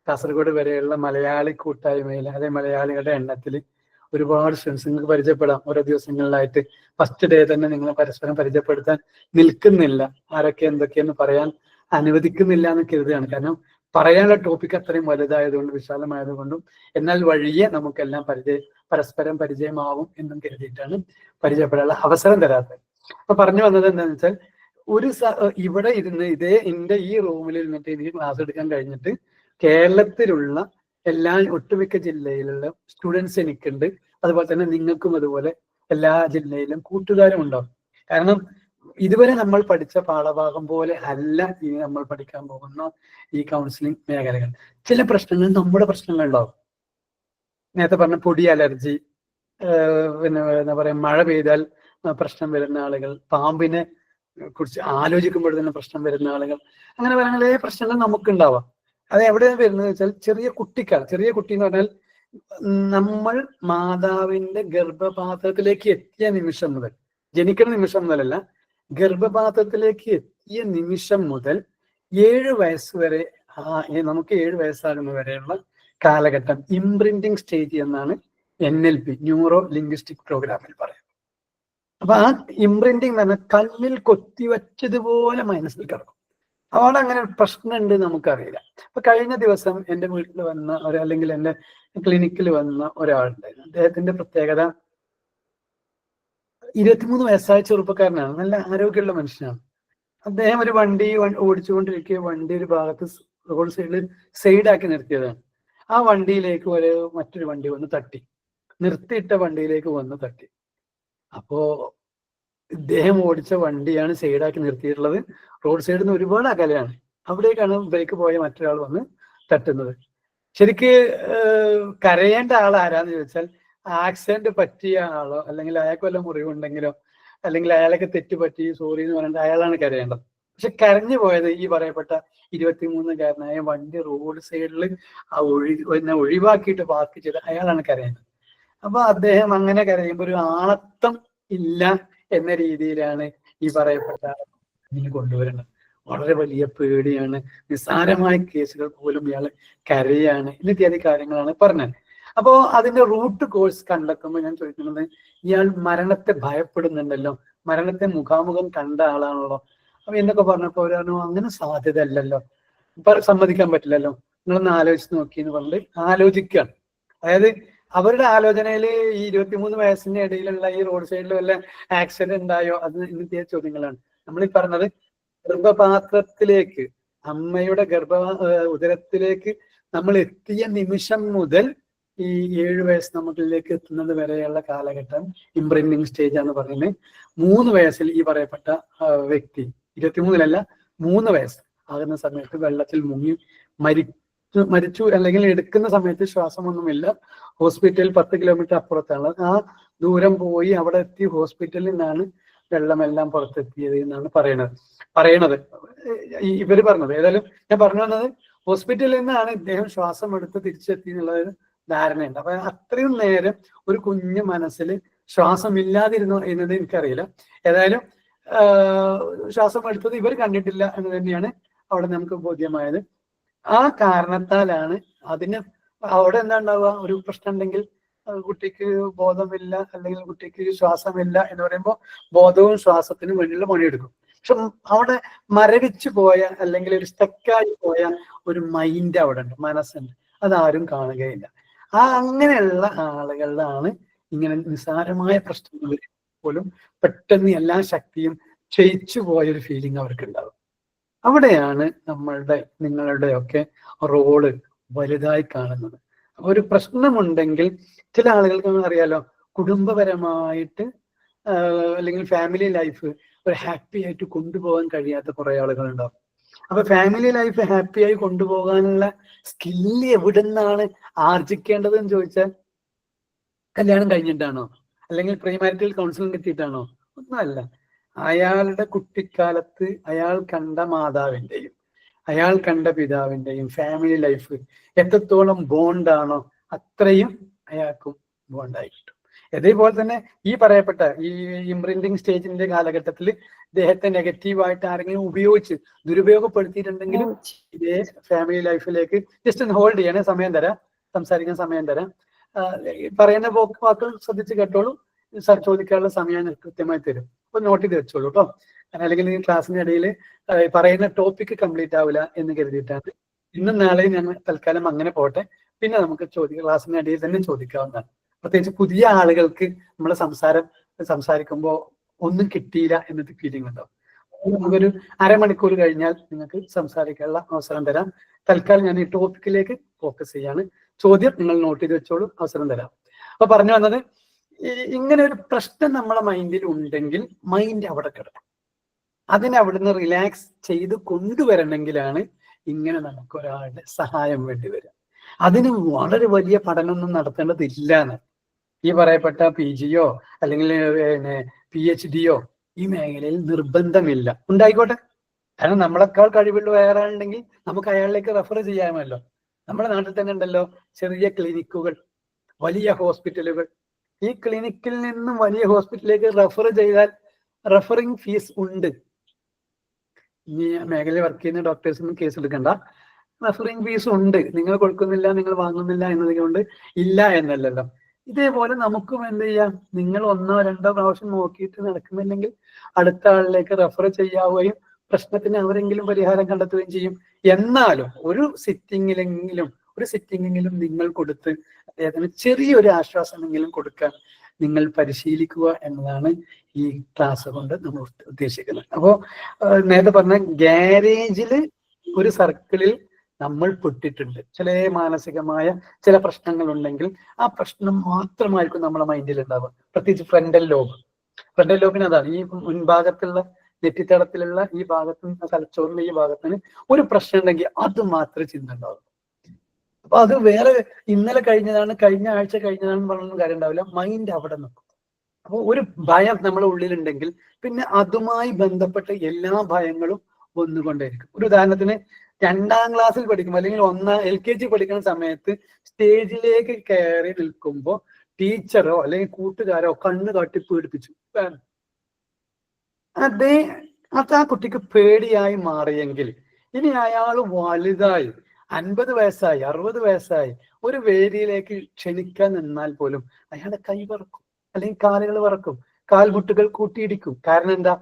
കാസർഗോഡ് വരെയുള്ള മലയാളി കൂട്ടായ്മയിൽ, അതായത് മലയാളികളുടെ എണ്ണത്തിൽ ഒരുപാട് സ്റ്റുഡൻസ് നിങ്ങൾക്ക് പരിചയപ്പെടാം. ഓരോ ദിവസങ്ങളിലായിട്ട് ഫസ്റ്റ് ഡേ തന്നെ നിങ്ങൾ പരസ്പരം പരിചയപ്പെടുത്താൻ നിൽക്കുന്നില്ല. ആരൊക്കെ എന്തൊക്കെയെന്ന് പറയാൻ അനുവദിക്കുന്നില്ല എന്ന് കരുതുകയാണ്. കാരണം പറയാനുള്ള ടോപ്പിക് അത്രയും വലുതായതുകൊണ്ട്, വിശാലമായതുകൊണ്ടും, എന്നാൽ വഴിയെ നമുക്കെല്ലാം പരസ്പരം പരിചയമാവും എന്നും കരുതിയിട്ടാണ് പരിചയപ്പെടാനുള്ള അവസരം തരാത്തത്. അപ്പൊ പറഞ്ഞു വന്നത് എന്താണെന്ന് വെച്ചാൽ, ഇവിടെ ഇരുന്ന് എന്റെ ഈ റൂമിൽ ഇരുന്നിട്ട് എനിക്ക് ക്ലാസ് എടുക്കാൻ കഴിഞ്ഞിട്ട് കേരളത്തിലുള്ള എല്ലാ ഒട്ടുമിക്ക ജില്ലയിലുള്ള സ്റ്റുഡൻസ് എനിക്കുണ്ട്. അതുപോലെ തന്നെ നിങ്ങൾക്കും അതുപോലെ എല്ലാ ജില്ലയിലും കൂട്ടുകാരും ഉണ്ടാവും. കാരണം ഇതുവരെ നമ്മൾ പഠിച്ച പാഠഭാഗം പോലെ അല്ല ഇനി നമ്മൾ പഠിക്കാൻ പോകുന്ന ഈ കൗൺസിലിംഗ് മേഖലകൾ. ചില പ്രശ്നങ്ങൾ നമ്മുടെ പ്രശ്നങ്ങൾ ഉണ്ടാവും. നേരത്തെ പറഞ്ഞ പൊടി അലർജി, പിന്നെ എന്താ പറയാ, മഴ പെയ്താൽ പ്രശ്നം വരുന്ന ആളുകൾ, പാമ്പിനെ കുറിച്ച് ആലോചിക്കുമ്പോൾ തന്നെ പ്രശ്നം വരുന്ന ആളുകൾ, അങ്ങനെ പറയുന്ന പ്രശ്നങ്ങൾ നമുക്കുണ്ടാവാം. അത് എവിടെയാണ് വരുന്നത് വെച്ചാൽ, ചെറിയ കുട്ടി എന്ന് പറഞ്ഞാൽ നമ്മൾ മാതാവിന്റെ ഗർഭപാത്രത്തിലേക്ക് എത്തിയ നിമിഷം മുതൽ, ജനിക്കുന്ന നിമിഷം മുതലല്ല, ഗർഭപാത്രത്തിലേക്ക് എത്തിയ നിമിഷം മുതൽ 7 വയസ്സ് വരെ, നമുക്ക് 7 വയസ്സാകുന്ന വരെയുള്ള കാലഘട്ടം ഇംപ്രിന്റിംഗ് സ്റ്റേജ് എന്നാണ് NLP, ന്യൂറോ ലിംഗ്വിസ്റ്റിക് പ്രോഗ്രാമിൽ പറയാം. അപ്പൊ ആ ഇംപ്രിന്റിംഗ് എന്ന് പറഞ്ഞാൽ കല്ലിൽ കൊത്തിവച്ചതുപോലെ മനസ്സിൽ കിടക്കും. അവിടെ അങ്ങനെ ഒരു പ്രശ്നമുണ്ട് നമുക്കറിയില്ല. അപ്പൊ കഴിഞ്ഞ ദിവസം എൻ്റെ വീട്ടിൽ വന്ന അല്ലെങ്കിൽ എൻ്റെ ക്ലിനിക്കിൽ വന്ന ഒരാളുണ്ടായിരുന്നു. അദ്ദേഹത്തിന്റെ പ്രത്യേകത, 23 വയസ്സായ ചെറുപ്പക്കാരനാണ്, നല്ല ആരോഗ്യമുള്ള മനുഷ്യനാണ്. അദ്ദേഹം ഒരു വണ്ടി ഓടിച്ചുകൊണ്ടിരിക്കുക, വണ്ടി ഒരു ഭാഗത്ത് റോഡ് സൈഡിൽ സൈഡാക്കി നിർത്തിയതാണ്. ആ വണ്ടിയിലേക്ക് മറ്റൊരു വണ്ടി വന്ന് തട്ടി, നിർത്തിയിട്ട വണ്ടിയിലേക്ക് വന്ന് തട്ടി. അപ്പോ ഇദ്ദേഹം ഓടിച്ച വണ്ടിയാണ് സൈഡാക്കി നിർത്തിയിട്ടുള്ളത്, റോഡ് സൈഡിൽ നിന്ന് ഒരുപാട് അകലെയാണ്. അവിടേക്കാണ് ബ്രേക്ക് പോയ മറ്റൊരാൾ വന്ന് തട്ടുന്നത്. ശരിക്ക് കരയേണ്ട ആൾ ആരാന്ന് ചോദിച്ചാൽ ആക്സിഡന്റ് പറ്റിയ ആളോ അല്ലെങ്കിൽ അയാൾക്ക് വല്ല മുറിവുണ്ടെങ്കിലോ അല്ലെങ്കിൽ അയാളൊക്കെ തെറ്റുപറ്റി സോറി എന്ന് പറഞ്ഞിട്ട് അയാളാണ് കരയേണ്ടത്. പക്ഷെ കരഞ്ഞു പോയത് ഈ പറയപ്പെട്ട 23-കാരനായ വണ്ടി റോഡ് സൈഡിൽ ഒഴിവാക്കിയിട്ട് പാർക്ക് ചെയ്ത് അയാളാണ് കരയേണ്ടത്. അപ്പൊ അദ്ദേഹം അങ്ങനെ കരയുമ്പോൾ ഒരു ആളത്വം ഇല്ല എന്ന രീതിയിലാണ് ഈ പറയപ്പെട്ട കൊണ്ടുവരുന്നത്. വളരെ വലിയ പേടിയാണ്, നിസ്സാരമായ കേസുകൾ പോലും ഇയാൾ കരയാണ്, ഇന്നിത്യാദി കാര്യങ്ങളാണ് പറഞ്ഞത്. അപ്പോ അതിന്റെ റൂട്ട് കോഴ്സ് കണ്ടെത്തുമ്പോൾ ഞാൻ ചോദിക്കുന്നത്, ഇയാൾ മരണത്തെ ഭയപ്പെടുന്നുണ്ടല്ലോ, മരണത്തെ മുഖാമുഖം കണ്ട ആളാണല്ലോ. അപ്പൊ എന്തൊക്കെ പറഞ്ഞപ്പോ അവരാണോ അങ്ങനെ സാധ്യത അല്ലല്ലോ, സമ്മതിക്കാൻ പറ്റില്ലല്ലോ, നിങ്ങളൊന്ന് ആലോചിച്ച് നോക്കി എന്ന് പറഞ്ഞിട്ട് ആലോചിക്കുകയാണ്. അതായത് അവരുടെ ആലോചനയിൽ ഈ 23 വയസ്സിന്റെ ഇടയിലുള്ള ഈ റോഡ് സൈഡിൽ വല്ല ആക്സിഡന്റ് ഉണ്ടായോ, അത് ഇന്നത്തെ ചോദ്യങ്ങളാണ്. നമ്മൾ ഈ പറഞ്ഞത് ഗർഭപാത്രത്തിലേക്ക്, അമ്മയുടെ ഉദരത്തിലേക്ക് നമ്മൾ എത്തിയ നിമിഷം മുതൽ ഈ 7 വയസ്സ് നമുക്കിലേക്ക് എത്തുന്നത് വരെയുള്ള കാലഘട്ടം ഇംപ്രിന്റിങ് സ്റ്റേജ് എന്ന് പറയുന്നത്. 3 വയസ്സിൽ ഈ പറയപ്പെട്ട വ്യക്തി 23-ലല്ല 3 വയസ്സ് ആകുന്ന സമയത്ത് വെള്ളത്തിൽ മുങ്ങി മരിച്ചു അല്ലെങ്കിൽ എടുക്കുന്ന സമയത്ത് ശ്വാസമൊന്നുമില്ല. ഹോസ്പിറ്റൽ 10 കിലോമീറ്റർ അപ്പുറത്താണ്. ആ ദൂരം പോയി അവിടെ എത്തി ഹോസ്പിറ്റലിൽ നിന്നാണ് വെള്ളമെല്ലാം പുറത്തെത്തിയത് എന്നാണ് പറയണത് ഇവര് പറഞ്ഞത്. ഏതായാലും ഞാൻ പറഞ്ഞു വന്നത്, ഹോസ്പിറ്റലിൽ നിന്നാണ് ഇദ്ദേഹം ശ്വാസം എടുത്ത് തിരിച്ചെത്തി എന്നുള്ളൊരു ധാരണയുണ്ട്. അപ്പൊ അത്രയും നേരം ഒരു കുഞ്ഞു മനസ്സിൽ ശ്വാസം ഇല്ലാതിരുന്നു എന്നത് എനിക്കറിയില്ല. ഏതായാലും ശ്വാസം എടുത്തത് ഇവർ കണ്ടിട്ടില്ല എന്ന് തന്നെയാണ് അവിടെ നമുക്ക് ബോധ്യമായത്. ആ കാരണത്താലാണ് അതിന് അവിടെ എന്താ ഉണ്ടാവുക, ഒരു പ്രശ്നം ഉണ്ടെങ്കിൽ കുട്ടിക്ക് ബോധമില്ല അല്ലെങ്കിൽ കുട്ടിക്ക് ശ്വാസമില്ല എന്ന് പറയുമ്പോൾ ബോധവും ശ്വാസത്തിനും വേണ്ടിയുള്ള പണിയെടുക്കും. പക്ഷെ അവിടെ മരവിച്ചു പോയ അല്ലെങ്കിൽ ഒരു സ്റ്റക്കായി പോയ ഒരു മൈൻഡ് അവിടെ ഉണ്ട്, മനസ്സുണ്ട്, അതാരും കാണുകയില്ല. അങ്ങനെയുള്ള ആളുകളിലാണ് ഇങ്ങനെ നിസ്സാരമായ പ്രശ്നങ്ങൾ പോലും പെട്ടെന്ന് എല്ലാ ശക്തിയും ക്ഷയിച്ചു പോയൊരു ഫീലിംഗ് അവർക്ക് ഉണ്ടാവും. അവിടെയാണ് നിങ്ങളുടെ ഒക്കെ റോള് വലുതായി കാണുന്നത്. ഒരു പ്രശ്നമുണ്ടെങ്കിൽ ചില ആളുകൾക്ക് അറിയാലോ, കുടുംബപരമായിട്ട് അല്ലെങ്കിൽ ഫാമിലി ലൈഫ് ഒരു ഹാപ്പി ആയിട്ട് കൊണ്ടുപോകാൻ കഴിയാത്ത കുറെ ആളുകളുണ്ടാവും. അപ്പൊ ഫാമിലി ലൈഫ് ഹാപ്പി ആയി കൊണ്ടുപോകാനുള്ള സ്കില്ല് എവിടുന്നാണ് ആർജിക്കേണ്ടത് എന്ന് ചോദിച്ചാൽ, കല്യാണം കഴിഞ്ഞിട്ടാണോ അല്ലെങ്കിൽ പ്രീമാരിറ്റൽ കൗൺസിലിംഗ് കിട്ടിയിട്ടാണോ? ഒന്നുമല്ല. അയാളുടെ കുട്ടിക്കാലത്ത് അയാൾ കണ്ട മാതാവിൻ്റെയും അയാൾ കണ്ട പിതാവിൻ്റെയും ഫാമിലി ലൈഫ് എത്രത്തോളം ബോണ്ടാണോ അത്രയും അയാൾക്കും ബോണ്ടായി കിട്ടും. അതേപോലെ തന്നെ ഈ പറയപ്പെട്ട ഈ ഇംപ്രിന്റിങ് സ്റ്റേജിന്റെ കാലഘട്ടത്തിൽ ഇദ്ദേഹത്തെ നെഗറ്റീവായിട്ട് ആരെങ്കിലും ദുരുപയോഗപ്പെടുത്തിയിട്ടുണ്ടെങ്കിലും ഇതേ ഫാമിലി ലൈഫിലേക്ക് ജസ്റ്റ് ഒന്ന് ഹോൾഡ് ചെയ്യണേ, സമയം തരാം, സംസാരിക്കാൻ സമയം തരാം. പറയുന്ന വാക്കുകൾ ശ്രദ്ധിച്ച് കേട്ടോളൂ. ചോദിക്കാനുള്ള സമയം കൃത്യമായി തരും. അപ്പൊ നോട്ട് ചെയ്ത് വെച്ചോളൂ കേട്ടോ. അല്ലെങ്കിൽ ഈ ക്ലാസ്സിന്റെ ഇടയിൽ പറയുന്ന ടോപ്പിക്ക് കംപ്ലീറ്റ് ആവില്ല എന്ന് കരുതിയിട്ടാണ്. ഇന്നും നാളെയും ഞങ്ങൾ തൽക്കാലം അങ്ങനെ പോട്ടെ, പിന്നെ നമുക്ക് ക്ലാസ്സിന്റെ ഇടയിൽ തന്നെ ചോദിക്കാവുന്നതാണ്. പ്രത്യേകിച്ച് പുതിയ ആളുകൾക്ക് നമ്മളെ സംസാരിക്കുമ്പോൾ ഒന്നും കിട്ടിയില്ല എന്നൊരു ഫീലിംഗ് ഉണ്ടാവും. നമുക്കൊരു അരമണിക്കൂർ കഴിഞ്ഞാൽ നിങ്ങൾക്ക് സംസാരിക്കാനുള്ള അവസരം തരാം. തൽക്കാലം ഞാൻ ഈ ടോപ്പിക്കിലേക്ക് ഫോക്കസ് ചെയ്യാണ്. ചോദ്യം നിങ്ങൾ നോട്ട് ചെയ്ത് വെച്ചോളൂ, അവസരം തരാം. അപ്പൊ പറഞ്ഞു വന്നത്, ഇങ്ങനെ ഒരു പ്രശ്നം നമ്മളെ മൈൻഡിൽ ഉണ്ടെങ്കിൽ മൈൻഡ് അവിടെ കിടക്കും. അതിനെ അവിടുന്ന് റിലാക്സ് ചെയ്ത് കൊണ്ടുവരണമെങ്കിലാണ് ഇങ്ങനെ നമുക്ക് ഒരാളുടെ സഹായം വേണ്ടി വരിക. അതിന് വളരെ വലിയ പഠനമൊന്നും നടത്തേണ്ടതില്ല എന്ന് ഈ പറയപ്പെട്ട PG അല്ലെങ്കിൽ PhD ഈ മേഖലയിൽ നിർബന്ധമില്ല. ഉണ്ടായിക്കോട്ടെ, കാരണം നമ്മളെക്കാൾ കഴിവുള്ള വേറെ ആളുണ്ടെങ്കിൽ നമുക്ക് അയാളിലേക്ക് റെഫർ ചെയ്യാമല്ലോ. നമ്മുടെ നാട്ടിൽ തന്നെ ഉണ്ടല്ലോ ചെറിയ ക്ലിനിക്കുകൾ, വലിയ ഹോസ്പിറ്റലുകൾ. ഈ ക്ലിനിക്കിൽ നിന്നും വലിയ ഹോസ്പിറ്റലിലേക്ക് റെഫർ ചെയ്താൽ റെഫറിങ് ഫീസ് ഉണ്ട്. ഈ മേഖലയിൽ വർക്ക് ചെയ്യുന്ന ഡോക്ടേഴ്സിനും കേസ് എടുക്കണ്ട, റെഫറിങ് ഫീസ് ഉണ്ട്. നിങ്ങൾ കൊടുക്കുന്നില്ല, നിങ്ങൾ വാങ്ങുന്നില്ല എന്നതുകൊണ്ട് ഇല്ല എന്നല്ലല്ലോ. ഇതേപോലെ നമുക്കും എന്ത് ചെയ്യാം, നിങ്ങൾ 1 or 2 പ്രാവശ്യം നോക്കിയിട്ട് നടക്കുന്നില്ലെങ്കിൽ അടുത്ത ആളിലേക്ക് റെഫർ ചെയ്യാവുകയും പ്രശ്നത്തിന് അവരെങ്കിലും പരിഹാരം കണ്ടെത്തുകയും ചെയ്യും. എന്നാലും ഒരു സിറ്റിംഗെങ്കിലും നിങ്ങൾ കൊടുത്ത് അദ്ദേഹത്തിന് ചെറിയൊരു ആശ്വാസമെങ്കിലും കൊടുക്കാൻ നിങ്ങൾ പരിശീലിക്കുക എന്നതാണ് ഈ ക്ലാസ് കൊണ്ട് നമ്മൾ ഉദ്ദേശിക്കുന്നത്. അപ്പോൾ നേരത്തെ പറഞ്ഞ ഗ്യാരേജിൽ ഒരു സർക്കിളിൽ നമ്മൾ പെട്ടിട്ടുണ്ട്. ചില മാനസികമായ ചില പ്രശ്നങ്ങൾ ഉണ്ടെങ്കിൽ ആ പ്രശ്നം മാത്രമായിരിക്കും നമ്മളെ മൈൻഡിൽ ഉണ്ടാവുക. പ്രത്യേകിച്ച് ഫ്രണ്ടൽ ലോബിന് അതാണ്, ഈ മുൻഭാഗത്തുള്ള നെറ്റിത്തടത്തിലുള്ള ഈ ഭാഗത്തിന്, തലച്ചോറിന്റെ ഈ ഭാഗത്തിന് ഒരു പ്രശ്നം ഉണ്ടെങ്കിൽ അത് മാത്രമേ ചിന്ത ഉണ്ടാവും. അപ്പൊ അത് വേറെ ഇന്നലെ കഴിഞ്ഞതാണ്, കഴിഞ്ഞ ആഴ്ച കഴിഞ്ഞതാണെന്ന് പറഞ്ഞൊന്നും കാര്യം ഉണ്ടാവില്ല. മൈൻഡ് അവിടെ നിൽക്കും. അപ്പോൾ ഒരു ഭയം നമ്മുടെ ഉള്ളിലുണ്ടെങ്കിൽ പിന്നെ അതുമായി ബന്ധപ്പെട്ട എല്ലാ ഭയങ്ങളും വന്നുകൊണ്ടേയിരിക്കും. ഒരു ഉദാഹരണത്തിന് 2ാം ക്ലാസ്സിൽ പഠിക്കുമ്പോൾ അല്ലെങ്കിൽ LKG പഠിക്കുന്ന സമയത്ത് സ്റ്റേജിലേക്ക് കയറി നിൽക്കുമ്പോൾ ടീച്ചറോ അല്ലെങ്കിൽ കൂട്ടുകാരോ കണ്ണ് കാട്ടി പേടിപ്പിച്ചു. അത് ആ കുട്ടിക്ക് പേടിയായി മാറിയെങ്കിൽ ഇനി അയാൾ വലുതായി 50 വയസ്സായി 60 വയസ്സായി ഒരു വേദിയിലേക്ക് ക്ഷണിക്കാൻ നിന്നാൽ പോലും അയാളുടെ കൈ വറക്കും, അല്ലെങ്കിൽ കാലുകൾ വറക്കും, കാൽമുട്ടുകൾ കൂട്ടിയിടിക്കും. കാരണം എന്താ?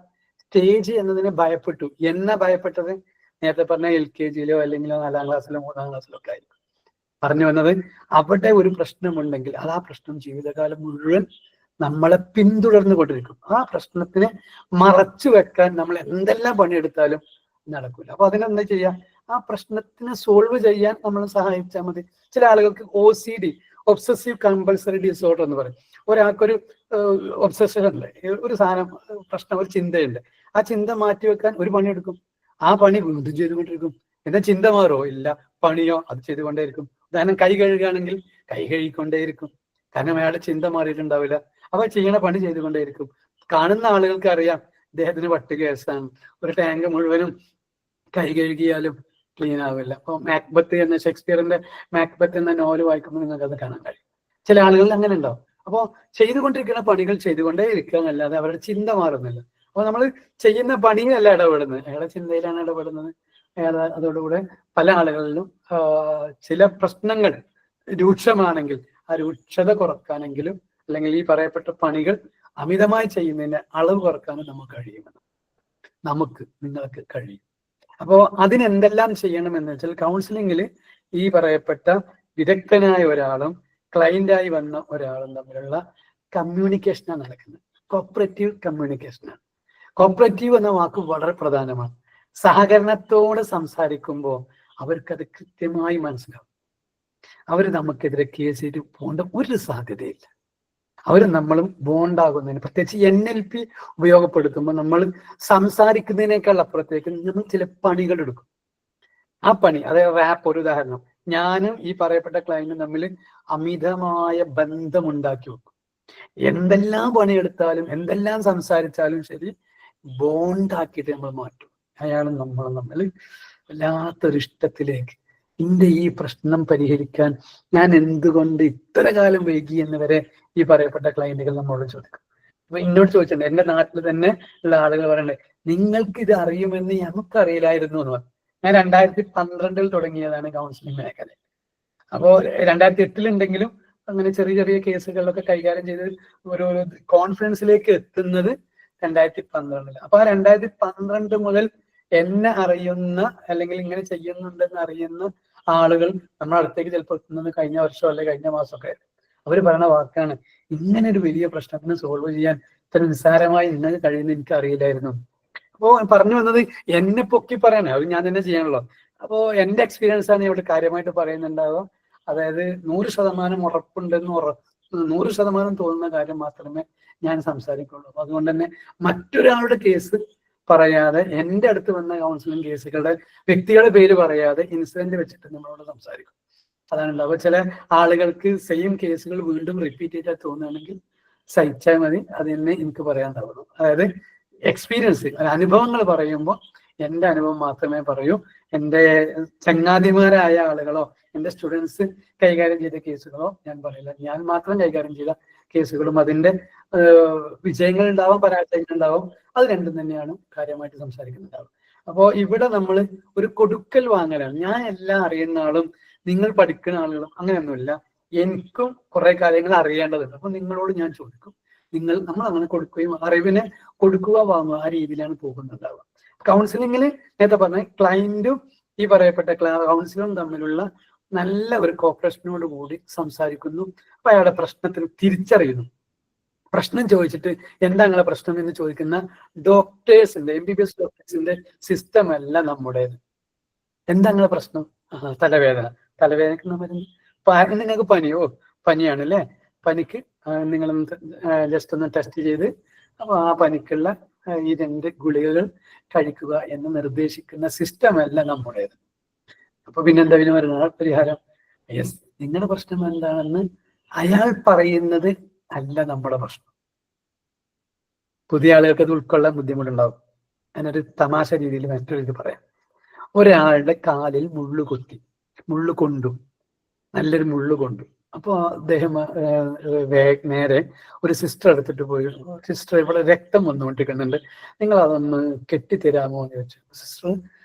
സ്റ്റേജ് എന്നതിനെ ഭയപ്പെട്ടു. എന്നാ ഭയപ്പെട്ടത്? നേരത്തെ പറഞ്ഞ LKGയിലോ അല്ലെങ്കിൽ 4ാം ക്ലാസ്സിലോ 3ാം ക്ലാസ്സിലോ ഒക്കെ ആയിരിക്കും. പറഞ്ഞു വന്നത്, അവിടെ ഒരു പ്രശ്നമുണ്ടെങ്കിൽ അത് ആ പ്രശ്നം ജീവിതകാലം മുഴുവൻ നമ്മളെ പിന്തുടർന്നു കൊണ്ടിരിക്കും. ആ പ്രശ്നത്തിനെ മറച്ചു വെക്കാൻ നമ്മൾ എന്തെല്ലാം പണിയെടുത്താലും നടക്കില്ല. അപ്പൊ അതിനെന്താ ചെയ്യാ? ആ പ്രശ്നത്തിനെ സോൾവ് ചെയ്യാൻ നമ്മൾ സഹായിച്ചാൽ മതി. ചില ആളുകൾക്ക് OCD, ഒബ്സസീവ് കമ്പൾസറി ഡിസോർഡർ എന്ന് പറയും. ഒരാൾക്കൊരു ഒബ്സഷൻ ഉണ്ട്, ഒരു സാധനം പ്രശ്നം, ഒരു ചിന്തയുണ്ട്. ആ ചിന്ത മാറ്റിവെക്കാൻ ഒരു പണിയെടുക്കും. ആ പണി വീണ്ടും ചെയ്തുകൊണ്ടിരിക്കും. എന്താ ചിന്ത മാറോ? ഇല്ല. പണിയോ അത് ചെയ്തുകൊണ്ടേയിരിക്കും. ഉദാഹരണം, കൈ കഴുകുകയാണെങ്കിൽ കൈ കഴുകിക്കൊണ്ടേയിരിക്കും. കാരണം അയാളുടെ ചിന്ത മാറിയിട്ടുണ്ടാവില്ല. അപ്പൊ ചെയ്യണ പണി ചെയ്തുകൊണ്ടേയിരിക്കും. കാണുന്ന ആളുകൾക്ക് അറിയാം ഇദ്ദേഹത്തിന് പട്ട് കേസാണ്. ഒരു ടാങ്ക് മുഴുവനും കൈ കഴുകിയാലും ക്ലീൻ ആവില്ല. അപ്പൊ മാക്ബത്ത് എന്ന ഷേക്സ്പിയറിന്റെ മാക്ബത്ത് എന്ന നോവൽ വായിക്കുമ്പോൾ നിങ്ങൾക്ക് അത് കാണാൻ കഴിയും. ചില ആളുകൾ അങ്ങനെ ഉണ്ടാവും. അപ്പോൾ ചെയ്തുകൊണ്ടിരിക്കുന്ന പണികൾ ചെയ്തുകൊണ്ടേ ഇരിക്കുക എന്നല്ലാതെ അവരുടെ ചിന്ത മാറുന്നില്ല. അപ്പൊ നമ്മൾ ചെയ്യുന്ന പണിയിലല്ല ഇടപെടുന്നത്, അയാളുടെ ചിന്തയിലാണ് ഇടപെടുന്നത്. അയാൾ അതോടുകൂടെ പല ആളുകളിലും ചില പ്രശ്നങ്ങൾ രൂക്ഷമാണെങ്കിൽ ആ രൂക്ഷത കുറക്കാനെങ്കിലും, അല്ലെങ്കിൽ ഈ പറയപ്പെട്ട പണികൾ അമിതമായി ചെയ്യുന്നതിന്റെ അളവ് കുറക്കാനും നിങ്ങൾക്ക് കഴിയും. അപ്പോൾ അതിനെന്തെല്ലാം ചെയ്യണമെന്ന് വെച്ചാൽ, കൗൺസിലിങ്ങിൽ ഈ പറയപ്പെട്ട വിദഗ്ധനായ ഒരാളും ക്ലയന്റായി വന്ന ഒരാളും തമ്മിലുള്ള കമ്മ്യൂണിക്കേഷനാണ് നടക്കുന്നത്. കോപ്പറേറ്റീവ് കമ്മ്യൂണിക്കേഷനാണ്. കോപ്പറേറ്റീവ് എന്ന വാക്ക് വളരെ പ്രധാനമാണ്. സഹകരണത്തോടെ സംസാരിക്കുമ്പോൾ അവർക്കത് കൃത്യമായി മനസ്സിലാവും. അവർ നമുക്കെതിരെ കേസ് ചെയ്ത് പോകേണ്ട ഒരു സാധ്യതയില്ല. അവർ നമ്മളും ബോണ്ടാകുന്നതിന്, പ്രത്യേകിച്ച് NLP ഉപയോഗപ്പെടുത്തുമ്പോൾ നമ്മൾ സംസാരിക്കുന്നതിനേക്കാൾ അപ്പുറത്തേക്ക് നമ്മൾ ചില പണികൾ എടുക്കും. ആ പണി, അതായത് റാപ്പ് ഒരു ഉദാഹരണം, ഞാനും ഈ പറയപ്പെട്ട ക്ലയന്റും തമ്മിൽ അമിതമായ ബന്ധമുണ്ടാക്കി വെക്കും. എന്തെല്ലാം പണിയെടുത്താലും എന്തെല്ലാം സംസാരിച്ചാലും ശരി, ബോണ്ടാക്കിയിട്ട് നമ്മൾ മാറ്റും. അയാളും നമ്മളും തമ്മിൽ വല്ലാത്തൊരു ഇഷ്ടത്തിലേക്ക്, ഇന്റെ ഈ പ്രശ്നം പരിഹരിക്കാൻ ഞാൻ എന്തുകൊണ്ട് ഇത്ര കാലം വൈകി എന്ന് വരെ ഈ പറയപ്പെട്ട ക്ലയന്റുകൾ നമ്മളോട് ചോദിക്കും. അപ്പൊ എന്നോട് ചോദിച്ചിട്ടുണ്ട്, എന്റെ നാട്ടിൽ തന്നെ ഉള്ള ആളുകൾ പറയണ്ടേ, നിങ്ങൾക്ക് ഇത് അറിയുമെന്ന് ഞങ്ങൾക്കറിയില്ലായിരുന്നു എന്ന് പറഞ്ഞു. ഞാൻ 2012 തുടങ്ങിയതാണ് കൗൺസിലിംഗ് മേഖല. അപ്പോൾ 2008 ഉണ്ടെങ്കിലും അങ്ങനെ ചെറിയ ചെറിയ കേസുകളിലൊക്കെ കൈകാര്യം ചെയ്ത് ഒരു കോൺഫിഡൻസിലേക്ക് എത്തുന്നത് 2012. അപ്പൊ ആ 2012 മുതൽ എന്നെ അറിയുന്ന, അല്ലെങ്കിൽ ഇങ്ങനെ ചെയ്യുന്നുണ്ടെന്ന് അറിയുന്ന ആളുകൾ നമ്മുടെ അടുത്തേക്ക് ചിലപ്പോൾ എത്തുന്നത് കഴിഞ്ഞ വർഷം അല്ലെങ്കിൽ കഴിഞ്ഞ മാസമൊക്കെ. അവർ പറയുന്ന വാക്കാണ്, ഇങ്ങനെ ഒരു വലിയ പ്രശ്നത്തിന് സോൾവ് ചെയ്യാൻ ഇത്ര നിസ്സാരമായി നിങ്ങൾക്ക് കഴിയുന്ന എനിക്ക് അറിയില്ലായിരുന്നു. അപ്പോ പറഞ്ഞു വന്നത്, എന്നെ പൊക്കി പറയാനേ, അത് ഞാൻ തന്നെ ചെയ്യണല്ലോ. അപ്പോ എന്റെ എക്സ്പീരിയൻസ് ആണ് ഇവിടെ കാര്യമായിട്ട് പറയുന്നുണ്ടാവുക. അതായത് 100% ഉറപ്പുണ്ടെന്ന് 100% തോന്നുന്ന കാര്യം മാത്രമേ ഞാൻ സംസാരിക്കുള്ളൂ. അപ്പൊ അതുകൊണ്ട് തന്നെ മറ്റൊരാളുടെ കേസ് പറയാതെ, എൻ്റെ അടുത്ത് വന്ന കൗൺസിലിംഗ് കേസുകളുടെ വ്യക്തികളുടെ പേര് പറയാതെ ഇൻസിഡന്റ് വെച്ചിട്ട് നമ്മളോട് സംസാരിക്കും. അതാണ് ഉണ്ടാവുക. ചില ആളുകൾക്ക് സെയിം കേസുകൾ വീണ്ടും റിപ്പീറ്റ് ചെയ്താൽ തോന്നുകയാണെങ്കിൽ സഹിച്ചാൽ മതി, അത് തന്നെ എനിക്ക് പറയാൻ ഉണ്ടാവുള്ളൂ. അതായത് എക്സ്പീരിയൻസ്, അനുഭവങ്ങൾ പറയുമ്പോൾ എൻ്റെ അനുഭവം മാത്രമേ പറയൂ. എൻ്റെ ചങ്ങാതിമാരായ ആളുകളോ എൻ്റെ സ്റ്റുഡൻസ് കൈകാര്യം ചെയ്ത കേസുകളോ ഞാൻ പറയില്ല. ഞാൻ മാത്രം കൈകാര്യം ചെയ്ത കേസുകളും അതിൻ്റെ വിജയങ്ങൾ ഉണ്ടാവും, പരാജയങ്ങൾ ഉണ്ടാവും. അത് രണ്ടും തന്നെയാണ് കാര്യമായിട്ട് സംസാരിക്കുന്നുണ്ടാവും. അപ്പോൾ ഇവിടെ നമ്മൾ ഒരു കൊടുക്കൽ വാങ്ങലാണ്. ഞാൻ എല്ലാം അറിയുന്ന ആളും നിങ്ങൾ പഠിക്കുന്ന ആളുകളും അങ്ങനെയൊന്നുമില്ല. എനിക്കും കുറെ കാര്യങ്ങൾ അറിയേണ്ടതുണ്ട്. അപ്പൊ നിങ്ങളോട് ഞാൻ ചോദിക്കും, നമ്മൾ അങ്ങനെ കൊടുക്കുകയും അറിവിനെ കൊടുക്കുക വാങ്ങുക, ആ രീതിയിലാണ് പോകുന്നുണ്ടാവുക. കൗൺസിലിങ്ങിൽ നേരത്തെ പറഞ്ഞ ക്ലയന്റും ഈ പറയപ്പെട്ട കൗൺസിലറും തമ്മിലുള്ള നല്ല ഒരു കോപ്പറേഷനോട് കൂടി സംസാരിക്കുന്നു. അപ്പൊ അയാളുടെ പ്രശ്നത്തിന് തിരിച്ചറിയുന്നു. പ്രശ്നം ചോദിച്ചിട്ട് എന്താ നിങ്ങളെ പ്രശ്നം എന്ന് ചോദിക്കുന്ന ഡോക്ടേഴ്സിന്റെ, MBBS ഡോക്ടേഴ്സിന്റെ സിസ്റ്റം അല്ല നമ്മുടേത്. എന്താ നിങ്ങളെ പ്രശ്നം? തലവേദനക്ക് മരുന്ന്. നിങ്ങൾക്ക് പനിയോ? പനിയാണ് അല്ലേ? പനിക്ക് നിങ്ങൾ ജസ്റ്റ് ഒന്ന് ടെസ്റ്റ് ചെയ്ത് അപ്പൊ ആ പനിക്കുള്ള ഈ 2 ഗുളികകൾ കഴിക്കുക എന്ന് നിർദ്ദേശിക്കുന്ന സിസ്റ്റമല്ല നമ്മുടേത്. അപ്പൊ പിന്നെന്താ ഇതിന് പറയുന്നത് പരിഹാരം? യെസ്, നിങ്ങളുടെ പ്രശ്നം എന്താണെന്ന് അയാൾ പറയുന്നത് അല്ല നമ്മുടെ പ്രശ്നം. പുതിയ ആളുകൾക്ക് അത് ഉൾക്കൊള്ളാൻ ബുദ്ധിമുട്ടുണ്ടാവും. അതിനൊരു തമാശ രീതിയിൽ മറ്റൊരു ഇത് പറയാം. ഒരാളുടെ കാലിൽ മുള്ളു കൊണ്ടു, നല്ലൊരു മുള്ളു കൊണ്ടു. അപ്പോൾ അദ്ദേഹം നേരെ ഒരു സിസ്റ്റർ എടുത്തിട്ട് പോയി, സിസ്റ്റർ ഇവിടെ രക്തം വന്നുകൊണ്ടിരിക്കുന്നുണ്ട്, നിങ്ങൾ അതൊന്ന് കെട്ടിത്തരാമോ എന്ന് ചോദിച്ചു. സിസ്റ്റർ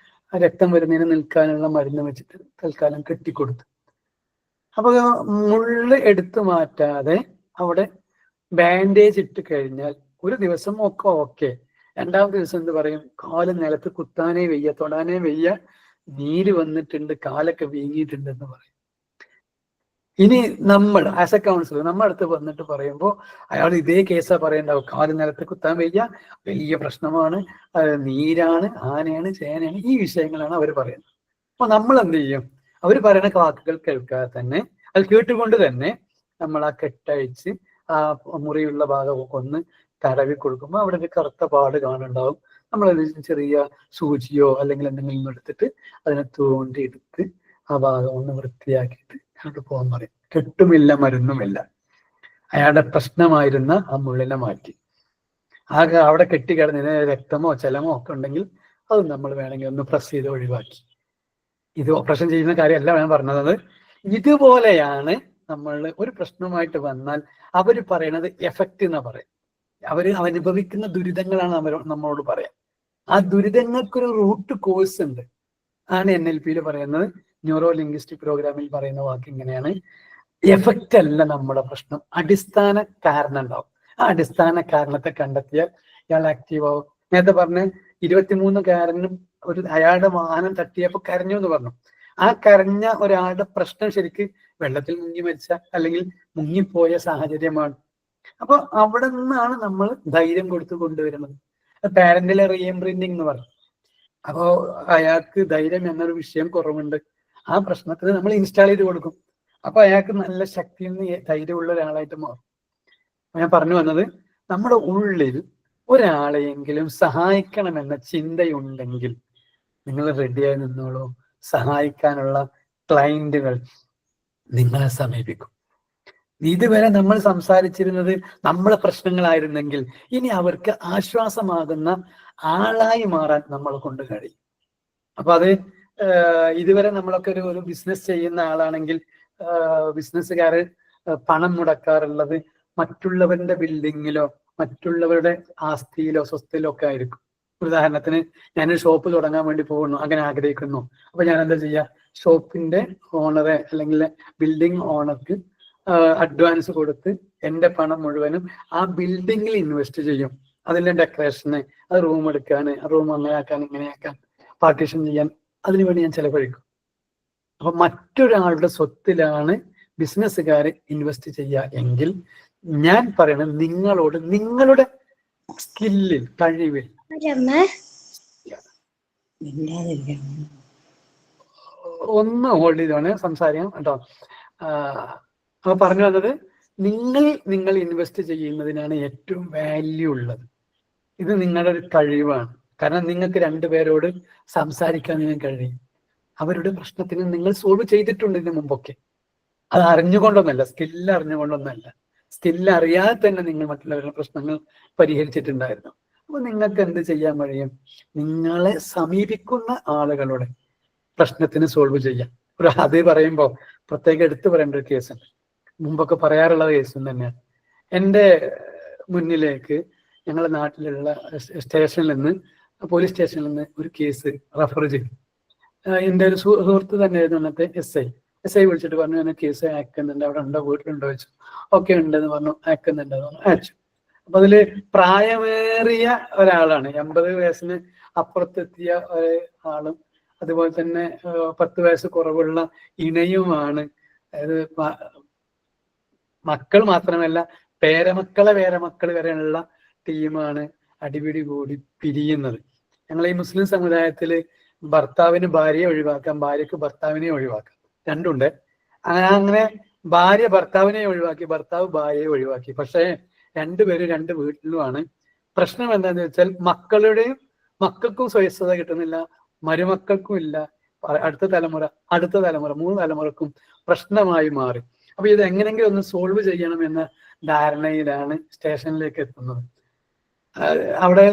ആ രക്തം വരുന്നതിന് നിൽക്കാനുള്ള മരുന്ന് വെച്ചിട്ട് തൽക്കാലം കെട്ടിക്കൊടുത്തു. അപ്പൊ മുള്ള് എടുത്തു മാറ്റാതെ അവിടെ ബാൻഡേജ് ഇട്ട് കഴിഞ്ഞാൽ ഒരു ദിവസം ഒക്കെ ഓക്കെ, രണ്ടാമത്തെ ദിവസം എന്ത് പറയും? കാല് നിലത്ത് കുത്താനേ വയ്യ, തൊടാനേ വയ്യ, നീര് വന്നിട്ടുണ്ട്, കാലൊക്കെ വീങ്ങിയിട്ടുണ്ട് എന്ന് പറയും. ഇനി നമ്മൾ ആസ് എ കൗൺസിലർ നമ്മുടെ അടുത്ത് വന്നിട്ട് പറയുമ്പോൾ അയാൾ ഇതേ കേസാ പറയണ്ടാവും. കാല് നിലത്ത് കുത്താൻ വയ്യ, വലിയ പ്രശ്നമാണ്, നീരാണ്, ആനയാണ്, ചേനയാണ്, ഈ വിഷയങ്ങളാണ് അവർ പറയുന്നത്. അപ്പൊ നമ്മൾ എന്ത് ചെയ്യും? അവർ പറയുന്ന വാക്കുകൾ കേൾക്കാതെ തന്നെ, അത് കേട്ടുകൊണ്ട് തന്നെ നമ്മൾ ആ കെട്ടഴിച്ച് ആ മുറിയുള്ള ഭാഗമൊക്കെ ഒന്ന് തടവി കൊടുക്കുമ്പോൾ അവിടെ ഒരു കറുത്ത പാട് കാണുന്നുണ്ടാവും. നമ്മളത് ചെറിയ സൂചിയോ അല്ലെങ്കിൽ എന്തെങ്കിലും എടുത്തിട്ട് അതിനെ തോണ്ടിയെടുത്ത് ആ ഭാഗം ഒന്ന് വൃത്തിയാക്കിയിട്ട് അങ്ങോട്ട് പോകാൻ പറയും. കെട്ടുമില്ല, മരുന്നുമില്ല, അയാളുടെ പ്രശ്നമായിരുന്ന ആ മുള്ളിനെ മാറ്റി. ആകെ അവിടെ കെട്ടിക്കിടന്നതിന് രക്തമോ ചലമോ ഒക്കെ ഉണ്ടെങ്കിൽ അത് നമ്മൾ വേണമെങ്കിൽ ഒന്ന് പ്രസ് ചെയ്ത് ഒഴിവാക്കി. ഇത് ഓപ്പറേഷൻ ചെയ്യുന്ന കാര്യമല്ല ഞാൻ പറഞ്ഞത്. ഇതുപോലെയാണ് നമ്മൾ ഒരു പ്രശ്നമായിട്ട് വന്നാൽ അവർ പറയുന്നത് എഫക്റ്റ് എന്നാ പറയും. അവർ അനുഭവിക്കുന്ന ദുരിതങ്ങളാണ് നമ്മളോട് പറയാം. ആ ദുരിതങ്ങൾക്കൊരു റൂട്ട് കോഴ്സ് ഉണ്ട്, ആണ് NLP പറയുന്നത്. ന്യൂറോ ലിംഗ്വിസ്റ്റിക് പ്രോഗ്രാമിൽ പറയുന്ന വാക്ക് ഇങ്ങനെയാണ്: എഫക്റ്റ് അല്ല നമ്മുടെ പ്രശ്നം, അടിസ്ഥാന കാരണം ഉണ്ടാവും. ആ അടിസ്ഥാന കാരണത്തെ കണ്ടെത്തിയാൽ ഇയാൾ ആക്റ്റീവ് ആവും. നേരത്തെ പറഞ്ഞ 23കാരനും അയാളുടെ വാഹനം തട്ടിയപ്പോൾ കരഞ്ഞു എന്ന് പറഞ്ഞു. ആ കരഞ്ഞ ഒരാളുടെ പ്രശ്നം ശരിക്ക് വെള്ളത്തിൽ മുങ്ങി മരിച്ച അല്ലെങ്കിൽ മുങ്ങിപ്പോയ സാഹചര്യമാണ്. അപ്പൊ അവിടെ നിന്നാണ് നമ്മൾ ധൈര്യം കൊടുത്ത് കൊണ്ടുവരുന്നത്. പാരന്റൽ റീഇംപ്രിന്റിംഗ് എന്ന് പറയും. അപ്പോ അയാൾക്ക് ധൈര്യം എന്നൊരു വിഷയം കുറവുണ്ട്, ആ പ്രശ്നത്തിന് നമ്മൾ ഇൻസ്റ്റാൾ ചെയ്ത് കൊടുക്കും. അപ്പൊ അയാൾക്ക് നല്ല ശക്തിയിൽ നിന്ന് ധൈര്യമുള്ള ഒരാളായിട്ട് മാറും. ഞാൻ പറഞ്ഞു വന്നത്, നമ്മുടെ ഉള്ളിൽ ഒരാളെയെങ്കിലും സഹായിക്കണമെന്ന ചിന്തയുണ്ടെങ്കിൽ നിങ്ങൾ റെഡിയായി നിന്നോളൂ. സഹായിക്കാനുള്ള ക്ലയന്റുകൾ നിങ്ങളെ സമീപിക്കും. ഇതുവരെ നമ്മൾ സംസാരിച്ചിരുന്നത് നമ്മളെ പ്രശ്നങ്ങളായിരുന്നെങ്കിൽ ഇനി അവർക്ക് ആശ്വാസമാകുന്ന ആളായി മാറാൻ നമ്മളെ കൊണ്ട് കഴിയും. അപ്പൊ അത് ഇതുവരെ നമ്മളൊക്കെ ഒരു ബിസിനസ് ചെയ്യുന്ന ആളാണെങ്കിൽ ബിസിനസ്സുകാർ പണം മുടക്കാറുള്ളത് മറ്റുള്ളവരുടെ ബിൽഡിങ്ങിലോ മറ്റുള്ളവരുടെ ആസ്തിയിലോ സ്വത്തിലോ ഒക്കെ ആയിരിക്കും. ഉദാഹരണത്തിന് ഞാനൊരു ഷോപ്പ് തുടങ്ങാൻ വേണ്ടി പോകുന്നു, അങ്ങനെ ആഗ്രഹിക്കുന്നു. അപ്പൊ ഞാൻ എന്താ ചെയ്യുക? ഷോപ്പിന്റെ ഓണറെ അല്ലെങ്കിൽ ബിൽഡിംഗ് ഓണർക്ക് അഡ്വാൻസ് കൊടുത്ത് എൻ്റെ പണം മുഴുവനും ആ ബിൽഡിങ്ങിൽ ഇൻവെസ്റ്റ് ചെയ്യും. അതിൻ്റെ ഡെക്കറേഷന്, അത് റൂം എടുക്കാൻ, റൂം അങ്ങനെയാക്കാൻ, ഇങ്ങനെയാക്കാൻ, പാർട്ടീഷൻ ചെയ്യാൻ, അതിനുവേണ്ടി ഞാൻ ചെലവഴിക്കും. അപ്പൊ മറ്റൊരാളുടെ സ്വത്തിലാണ് ബിസിനസ്സുകാർ ഇൻവെസ്റ്റ് ചെയ്യുക എങ്കിൽ ഞാൻ പറയുന്നത് നിങ്ങളോട് നിങ്ങളുടെ സ്കില്ലിൽ, കഴിവിൽ ഒന്ന് ഹോൾഡ് ചെയ്താണ് സംസാരിക്കാം കേട്ടോ. അപ്പൊ പറഞ്ഞു വന്നത്, നിങ്ങൾ ഇൻവെസ്റ്റ് ചെയ്യുന്നതിനാണ് ഏറ്റവും വാല്യൂ ഉള്ളത്. ഇത് നിങ്ങളുടെ ഒരു കഴിവാണ്. കാരണം നിങ്ങൾക്ക് രണ്ടുപേരോട് സംസാരിക്കാൻ നിങ്ങൾക്ക് കഴിയും. അവരുടെ പ്രശ്നത്തിന് നിങ്ങൾ സോൾവ് ചെയ്തിട്ടുണ്ട് ഇതിനു മുമ്പൊക്കെ. അത് അറിഞ്ഞുകൊണ്ടൊന്നല്ല, സ്കില്ല് അറിഞ്ഞുകൊണ്ടൊന്നല്ല, സ്കില്ല് അറിയാതെ തന്നെ നിങ്ങൾ മറ്റുള്ളവരുടെ പ്രശ്നങ്ങൾ പരിഹരിച്ചിട്ടുണ്ടായിരുന്നു. അപ്പൊ നിങ്ങൾക്ക് എന്ത് ചെയ്യാൻ കഴിയും? നിങ്ങളെ സമീപിക്കുന്ന ആളുകളുടെ പ്രശ്നത്തിന് സോൾവ് ചെയ്യാം. അത് പറയുമ്പോൾ പ്രത്യേകം എടുത്തു പറയേണ്ട ഒരു കേസുണ്ട്, മുമ്പൊക്കെ പറയാറുള്ള കേസും തന്നെയാണ്. എൻ്റെ മുന്നിലേക്ക് ഞങ്ങളുടെ നാട്ടിലുള്ള സ്റ്റേഷനിൽ നിന്ന്, പോലീസ് സ്റ്റേഷനിൽ നിന്ന് ഒരു കേസ് റെഫർ ചെയ്തു. എൻ്റെ ഒരു സുഹൃത്ത് തന്നെയായിരുന്നു അന്നത്തെ എസ് ഐ വിളിച്ചിട്ട് പറഞ്ഞു, ഞാൻ കേസ് അയക്കുന്നുണ്ട്, അവിടെ ഉണ്ടോ, വീട്ടിലുണ്ടോ വെച്ചു. ഓക്കെ ഉണ്ടെന്ന് പറഞ്ഞു, അയക്കുന്നുണ്ടെന്ന് പറഞ്ഞു, അയച്ചു. അപ്പൊ അതില് പ്രായമേറിയ ഒരാളാണ്, 80 വയസ്സിന് അപ്പുറത്തെത്തിയ ഒരാളും അതുപോലെ തന്നെ 10 വയസ്സ് കുറവുള്ള ഇണയുമാണ്. അതായത് മക്കൾ മാത്രമല്ല, പേരമക്കൾ വരെയുള്ള ടീമാണ് അടിപിടി കൂടി പിരിയുന്നത്. ഞങ്ങൾ ഈ മുസ്ലിം സമുദായത്തിൽ ഭർത്താവിന് ഭാര്യയെ ഒഴിവാക്കാം, ഭാര്യക്ക് ഭർത്താവിനെ ഒഴിവാക്കാം, രണ്ടുണ്ട്. അങ്ങനെ ഭാര്യ ഭർത്താവിനെ ഒഴിവാക്കി, ഭർത്താവ് ഭാര്യയെ ഒഴിവാക്കി. പക്ഷേ രണ്ടുപേരും രണ്ട് വീട്ടിലുമാണ്. പ്രശ്നം എന്താണെന്ന് വെച്ചാൽ മക്കൾക്കും സ്വയസ്ഥത കിട്ടുന്നില്ല, മരുമക്കൾക്കും ഇല്ല, അടുത്ത തലമുറ 3 തലമുറക്കും പ്രശ്നമായി മാറി. അപ്പൊ ഇത് എങ്ങനെയെങ്കിലും ഒന്ന് സോൾവ് ചെയ്യണം എന്ന ധാരണയിലാണ് സ്റ്റേഷനിലേക്ക് എത്തുന്നത്. അവിടെ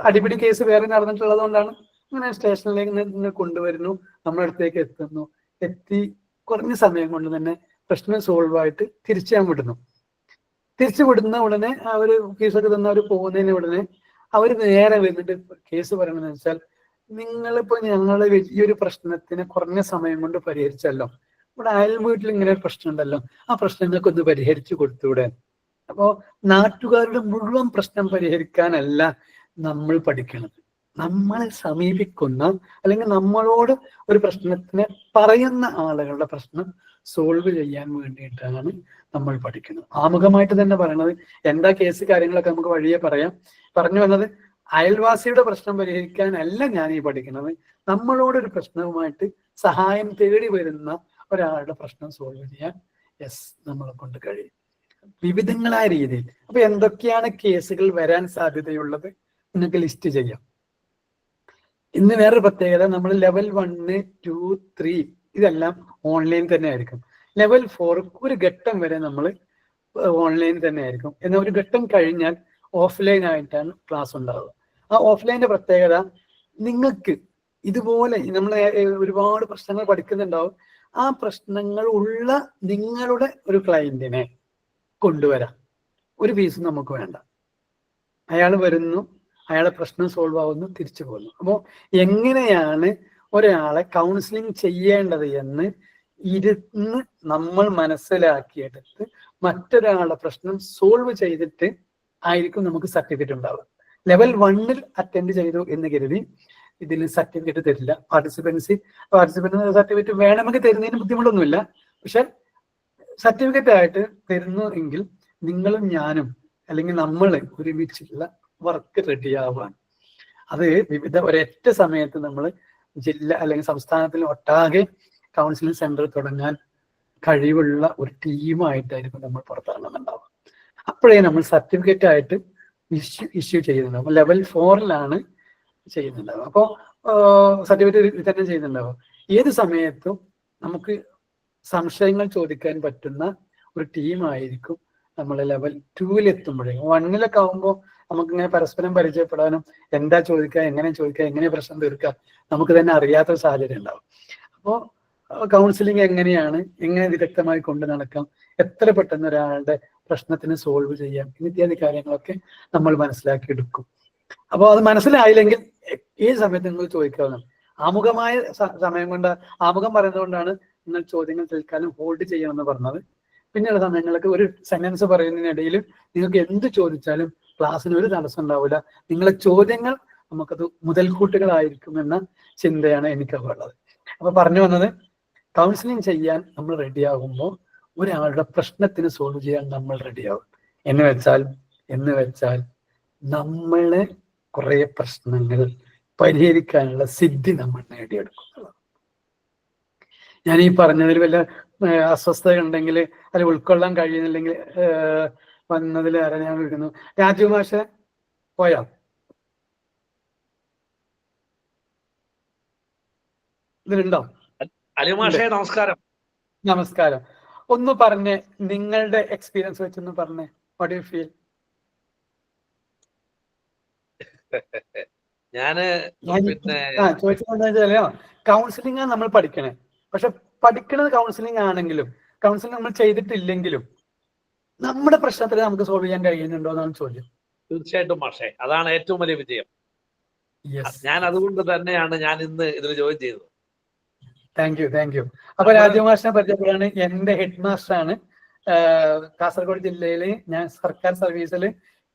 അടിപിടി കേസ് വേറെ നടന്നിട്ടുള്ളത് കൊണ്ടാണ് അങ്ങനെ സ്റ്റേഷനിലേക്ക് നിന്ന് കൊണ്ടുവരുന്നു, നമ്മുടെ അടുത്തേക്ക് എത്തുന്നു. എത്തി കുറഞ്ഞ സമയം കൊണ്ട് തന്നെ പ്രശ്നം സോൾവ് ആയിട്ട് തിരിച്ചു വിടുന്ന ഉടനെ അവര് കേസൊക്കെ തന്നവർ പോകുന്നതിന് ഉടനെ അവർ നേരെ വന്നിട്ട് കേസ് പറയണമെന്ന് വെച്ചാൽ, നിങ്ങളിപ്പോ ഞങ്ങള് ഈ ഒരു പ്രശ്നത്തിന് കുറഞ്ഞ സമയം കൊണ്ട് പരിഹരിച്ചല്ലോ, ഇവിടെ അയൽ വീട്ടിൽ ഇങ്ങനെ ഒരു പ്രശ്നം ഉണ്ടല്ലോ, ആ പ്രശ്നങ്ങൾക്ക് ഒന്ന് പരിഹരിച്ചു കൊടുത്തൂടെ. അപ്പോ നാട്ടുകാരുടെ മുഴുവൻ പ്രശ്നം പരിഹരിക്കാനല്ല നമ്മൾ പഠിക്കുന്നത്, നമ്മളെ സമീപിക്കുന്ന അല്ലെങ്കിൽ നമ്മളോട് ഒരു പ്രശ്നത്തിനെ പറയുന്ന ആളുകളുടെ പ്രശ്നം സോൾവ് ചെയ്യാൻ വേണ്ടിയിട്ടാണ് നമ്മൾ പഠിക്കുന്നത്. ആമുഖമായിട്ട് തന്നെ പറയണത് എന്താ കേസ് കാര്യങ്ങളൊക്കെ നമുക്ക് വഴിയെ പറയാം. പറഞ്ഞു വന്നത്, അയൽവാസിയുടെ പ്രശ്നം പരിഹരിക്കാനല്ല ഞാൻ ഈ പഠിക്കുന്നത്, നമ്മളോടൊരു പ്രശ്നവുമായിട്ട് സഹായം തേടി വരുന്ന ഒരാളുടെ പ്രശ്നം സോൾവ് ചെയ്യാൻ നമ്മളെ കൊണ്ട് കഴിയും വിവിധങ്ങളായ രീതിയിൽ. അപ്പൊ എന്തൊക്കെയാണ് കേസുകൾ വരാൻ സാധ്യതയുള്ളത് നിങ്ങൾക്ക് ലിസ്റ്റ് ചെയ്യാം. ഇന്ന് വേറൊരു പ്രത്യേകത, നമ്മൾ ലെവൽ 1, 2, 3 ഇതെല്ലാം ഓൺലൈൻ തന്നെ ആയിരിക്കും. ലെവൽ 4 ഒരു ഘട്ടം വരെ നമ്മൾ ഓൺലൈൻ തന്നെ ആയിരിക്കും. എന്നാൽ ഒരു ഘട്ടം കഴിഞ്ഞാൽ ഓഫ്ലൈൻ ആയിട്ടാണ് ക്ലാസ് ഉണ്ടാവുക. ആ ഓഫ്ലൈൻ്റെ പ്രത്യേകത, നിങ്ങൾക്ക് ഇതുപോലെ നമ്മൾ ഒരുപാട് പ്രശ്നങ്ങൾ പഠിക്കുന്നുണ്ടാവും. ആ പ്രശ്നങ്ങൾ ഉള്ള നിങ്ങളുടെ ഒരു ക്ലയന്റിനെ കൊണ്ടുവരാം. ഒരു ഫീസും നമുക്ക് വേണ്ട. അയാൾ വരുന്നു, അയാളെ പ്രശ്നം സോൾവ് ആവുന്നു, തിരിച്ചു പോകുന്നു. അപ്പോൾ എങ്ങനെയാണ് ഒരാളെ കൗൺസിലിംഗ് ചെയ്യേണ്ടത് എന്ന് ഇരുന്ന് നമ്മൾ മനസ്സിലാക്കിയെടുത്ത് മറ്റൊരാളുടെ പ്രശ്നം സോൾവ് ചെയ്തിട്ട് ആയിരിക്കും നമുക്ക് സർട്ടിഫിക്കറ്റ് ഉണ്ടാവുക. ലെവൽ 1 അറ്റൻഡ് ചെയ്തു എന്ന് കരുതി ഇതിൽ സർട്ടിഫിക്കറ്റ് തരില്ല. പാർട്ടിസിപ്പൻറ്റ് സർട്ടിഫിക്കറ്റ് വേണമെങ്കിൽ തരുന്നതിന് ബുദ്ധിമുട്ടൊന്നുമില്ല. പക്ഷെ സർട്ടിഫിക്കറ്റ് ആയിട്ട് തരുന്നു എങ്കിൽ നിങ്ങളും ഞാനും അല്ലെങ്കിൽ നമ്മൾ ഒരുമിച്ചുള്ള വർക്ക് റെഡിയാവാണ്. അത് ഒരൊറ്റ സമയത്ത് നമ്മൾ ജില്ല അല്ലെങ്കിൽ സംസ്ഥാനത്തിൽ ഒട്ടാകെ കൗൺസിലിംഗ് സെന്റർ തുടങ്ങാൻ കഴിവുള്ള ഒരു ടീമായിട്ടായിരിക്കും നമ്മൾ പുറത്തിറങ്ങുന്നുണ്ടാവുക. അപ്പോഴേ നമ്മൾ സർട്ടിഫിക്കറ്റ് ആയിട്ട് ഇഷ്യൂ ചെയ്യുന്നുണ്ടാവും. ലെവൽ 4 ചെയ്യുന്നുണ്ടാവും. അപ്പോൾ സർട്ടിഫിക്കറ്റ് തന്നെ ചെയ്യുന്നുണ്ടാവും. ഏത് സമയത്തും നമുക്ക് സംശയങ്ങൾ ചോദിക്കാൻ പറ്റുന്ന ഒരു ടീമായിരിക്കും നമ്മൾ ലെവൽ 2 എത്തുമ്പോഴേക്കും. 1 ആകുമ്പോൾ നമുക്കിങ്ങനെ പരസ്പരം പരിചയപ്പെടാനും എന്താ ചോദിക്കുക, എങ്ങനെ പ്രശ്നം തീർക്കുക നമുക്ക് തന്നെ അറിയാത്ത സാഹചര്യം ഉണ്ടാവും. അപ്പോൾ കൗൺസിലിംഗ് എങ്ങനെ വിദഗ്ധമായി കൊണ്ടു നടക്കാം, എത്ര പെട്ടെന്ന് ഒരാളുടെ പ്രശ്നത്തിന് സോൾവ് ചെയ്യാം, ഇത്യാദി കാര്യങ്ങളൊക്കെ നമ്മൾ മനസ്സിലാക്കിയെടുക്കും. അപ്പോൾ അത് മനസ്സിലായില്ലെങ്കിൽ ഈ സമയത്ത് നിങ്ങൾ ചോദിക്കാവുന്നതാണ്. ആമുഖമായ സമയം കൊണ്ട്, ആമുഖം പറയുന്നത് കൊണ്ടാണ് നിങ്ങൾ ചോദ്യങ്ങൾ തൽക്കാലം ഹോൾഡ് ചെയ്യണമെന്ന് പറഞ്ഞത്. പിന്നെയുള്ള സമയങ്ങൾക്ക് ഒരു സെന്റൻസ് പറയുന്നതിനിടയിൽ നിങ്ങൾക്ക് എന്ത് ചോദിച്ചാലും ക്ലാസ്സിന് ഒരു തടസ്സം ഉണ്ടാവില്ല. നിങ്ങളെ ചോദ്യങ്ങൾ നമുക്കത് മുതൽക്കൂട്ടുകളായിരിക്കുമെന്ന ചിന്തയാണ് എനിക്കുള്ളത്. അപ്പൊ പറഞ്ഞു വന്നത്, കൗൺസിലിംഗ് ചെയ്യാൻ നമ്മൾ റെഡിയാകുമ്പോൾ ഒരാളുടെ പ്രശ്നത്തിന് സോൾവ് ചെയ്യാൻ നമ്മൾ റെഡിയാവും. എന്ന് വെച്ചാൽ നമ്മളെ കുറെ പ്രശ്നങ്ങൾ പരിഹരിക്കാനുള്ള സിദ്ധി നമ്മൾ നേടിയെടുക്കുന്നതാണ്. ഞാൻ ഈ പറഞ്ഞതിൽ വല്ല അസ്വസ്ഥത ഉണ്ടെങ്കിൽ അത് ഉൾക്കൊള്ളാൻ കഴിയുന്നില്ലെങ്കിൽ വന്നതിൽ ആരാ ഞാൻ വിളിക്കുന്നു. രാജു മാഷ പോയോ? ഇതിലുണ്ടോ? നമസ്കാരം. നമസ്കാരം. ഒന്ന് പറഞ്ഞേ, നിങ്ങളുടെ എക്സ്പീരിയൻസ് വെച്ചൊന്ന് പറഞ്ഞേ. What you feel? ചോദിച്ചോ, കൗൺസിലിംഗ് നമ്മൾ പഠിക്കണേ. പക്ഷെ പഠിക്കുന്നത് കൗൺസിലിംഗ് ആണെങ്കിലും കൗൺസിലിംഗ് നമ്മൾ ചെയ്തിട്ടില്ലെങ്കിലും നമ്മുടെ പ്രശ്നത്തിന് നമുക്ക് സോൾവ് ചെയ്യാൻ കഴിയുന്നുണ്ടോ എന്നാണ് ചോദ്യം. തീർച്ചയായിട്ടും മാഷേ, അതാണ് ഏറ്റവും വലിയ വിജയം. ഞാൻ അതുകൊണ്ട് തന്നെയാണ് ഞാൻ ഇന്ന് ഇതിൽ ജോയിൻ ചെയ്തത്. Thank you. അപ്പൊ രാജമാഷിനെ പരിചയപ്പെടാണ്. എന്റെ ഹെഡ് മാസ്റ്റർ ആണ്. കാസർഗോഡ് ജില്ലയിൽ ഞാൻ സർക്കാർ സർവീസിൽ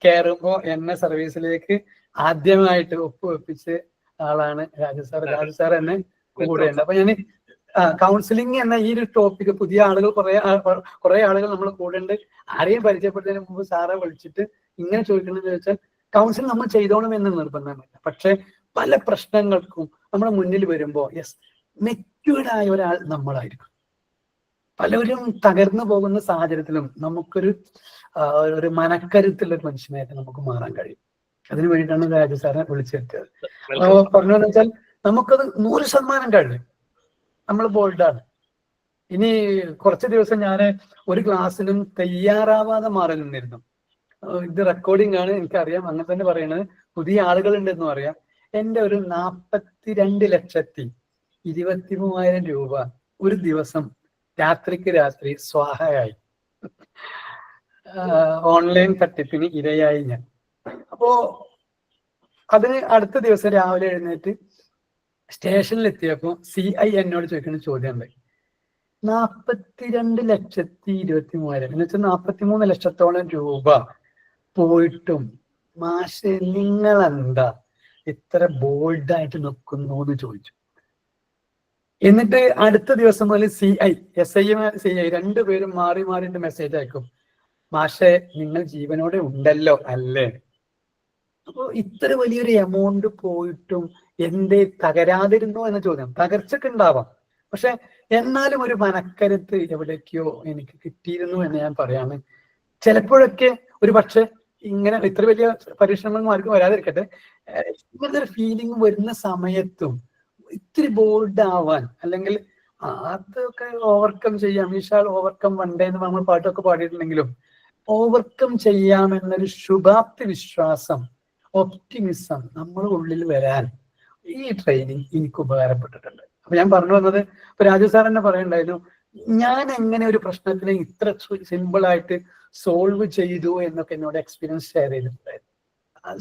കയറുമ്പോൾ എന്നെ സർവീസിലേക്ക് ആദ്യമായിട്ട് ഒപ്പുവെപ്പിച്ച ആളാണ് രാജു സാർ എന്നെ കൂടെയുണ്ട്. അപ്പൊ ഞാൻ കൗൺസിലിംഗ് എന്ന ഈ ഒരു ടോപ്പിക് പുതിയ ആളുകൾ കുറെ ആളുകൾ നമ്മൾ കൂടെ ഉണ്ട്. ആരെയും പരിചയപ്പെടുന്നതിന് മുമ്പ് സാറെ വിളിച്ചിട്ട് ഇങ്ങനെ ചോദിക്കണമെന്ന് ചോദിച്ചാൽ കൗൺസിലിംഗ് നമ്മൾ ചെയ്തോണം എന്ന് നിർബന്ധമില്ല. പക്ഷെ പല പ്രശ്നങ്ങൾക്കും നമ്മുടെ മുന്നിൽ വരുമ്പോൾ മെച്യൂർഡ് ആയ ഒരാൾ നമ്മളായിരിക്കും. പലരും തകർന്നു പോകുന്ന സാഹചര്യത്തിലും നമുക്കൊരു മനക്കരുത്തുള്ള ഒരു മനുഷ്യനായിട്ട് നമുക്ക് മാറാൻ കഴിയും. അതിനു വേണ്ടിയിട്ടാണ് രാജു സാറെ വിളിച്ചെത്തിയത്. അപ്പോൾ പറഞ്ഞതെന്ന് വെച്ചാൽ നമുക്കത് 100% കഴിഞ്ഞു, നമ്മൾ ബോൾഡാണ്. ഇനി കുറച്ച് ദിവസം ഞാൻ ഒരു ക്ലാസ്സിലും തയ്യാറാവാതെ മാറി നിന്നിരുന്നു. ഇത് റെക്കോർഡിംഗ് ആണ്, എനിക്കറിയാം, അങ്ങനെ തന്നെ പറയണത്. പുതിയ ആളുകളുണ്ടെന്നും അറിയാം. എൻ്റെ ഒരു 42,23,000 രൂപ ഒരു ദിവസം രാത്രിക്ക് രാത്രി സ്വാഹയായി. ഓൺലൈൻ തട്ടിപ്പിന് ഇരയായി ഞാൻ. അപ്പോ അതിന് അടുത്ത ദിവസം രാവിലെ എഴുന്നേറ്റ് സ്റ്റേഷനിൽ എത്തിയപ്പോൾ CI എന്നോട് ചോദിക്കുന്ന ചോദ്യം ഉണ്ട്. 42,23,000 എന്ന് വെച്ചാൽ 43 ലക്ഷത്തോളം രൂപ പോയിട്ടും മാഷെ നിങ്ങൾ എന്താ ഇത്ര ബോൾഡായിട്ട് നിൽക്കുന്നു എന്ന് ചോദിച്ചു. എന്നിട്ട് അടുത്ത ദിവസം മുതൽ CI SI CI രണ്ടുപേരും മാറി മാറിയിട്ട് മെസ്സേജ് അയക്കും, മാഷെ നിങ്ങൾ ജീവനോടെ ഉണ്ടല്ലോ അല്ലേ. അപ്പൊ ഇത്ര വലിയൊരു എമൗണ്ട് പോയിട്ടും എന്തേ തകരാതിരുന്നു എന്ന ചോദ്യം. തകർച്ചക്ക് ഉണ്ടാവാം, പക്ഷെ എന്നാലും ഒരു മനക്കരുത്ത് എവിടേക്കോ എനിക്ക് കിട്ടിയിരുന്നു എന്ന് ഞാൻ പറയാണ്. ചിലപ്പോഴൊക്കെ ഒരു പക്ഷെ ഇങ്ങനെ ഇത്ര വലിയ പരിശ്രമങ്ങൾ ആർക്കും വരാതിരിക്കട്ടെ, ഇങ്ങനത്തെ ഒരു ഫീലിംഗ് വരുന്ന സമയത്തും ഇത്തിരി ബോൾഡ് ആവാൻ, അല്ലെങ്കിൽ അതൊക്കെ ഓവർകം ചെയ്യാം, വിശാൽ ഓവർകം വണ്ടേ എന്ന് നമ്മൾ പാട്ടൊക്കെ പാടിയിട്ടുണ്ടെങ്കിലും ഓവർകം ചെയ്യാമെന്നൊരു ശുഭാപ്തി വിശ്വാസം, ഒപ്റ്റിമിസം നമ്മുടെ ഉള്ളിൽ വരാൻ ഈ ട്രെയിനിങ് എനിക്ക് ഉപകാരപ്പെട്ടിട്ടുണ്ട്. അപ്പൊ ഞാൻ പറഞ്ഞു വന്നത്, ഇപ്പൊ രാജു സാർ തന്നെ പറയണ്ടായിരുന്നു, ഞാൻ എങ്ങനെ ഒരു പ്രശ്നത്തിനെ ഇത്ര സിമ്പിൾ ആയിട്ട് സോൾവ് ചെയ്തു എന്നൊക്കെ എന്നോട് എക്സ്പീരിയൻസ് ഷെയർ ചെയ്തിട്ടുണ്ടായിരുന്നു.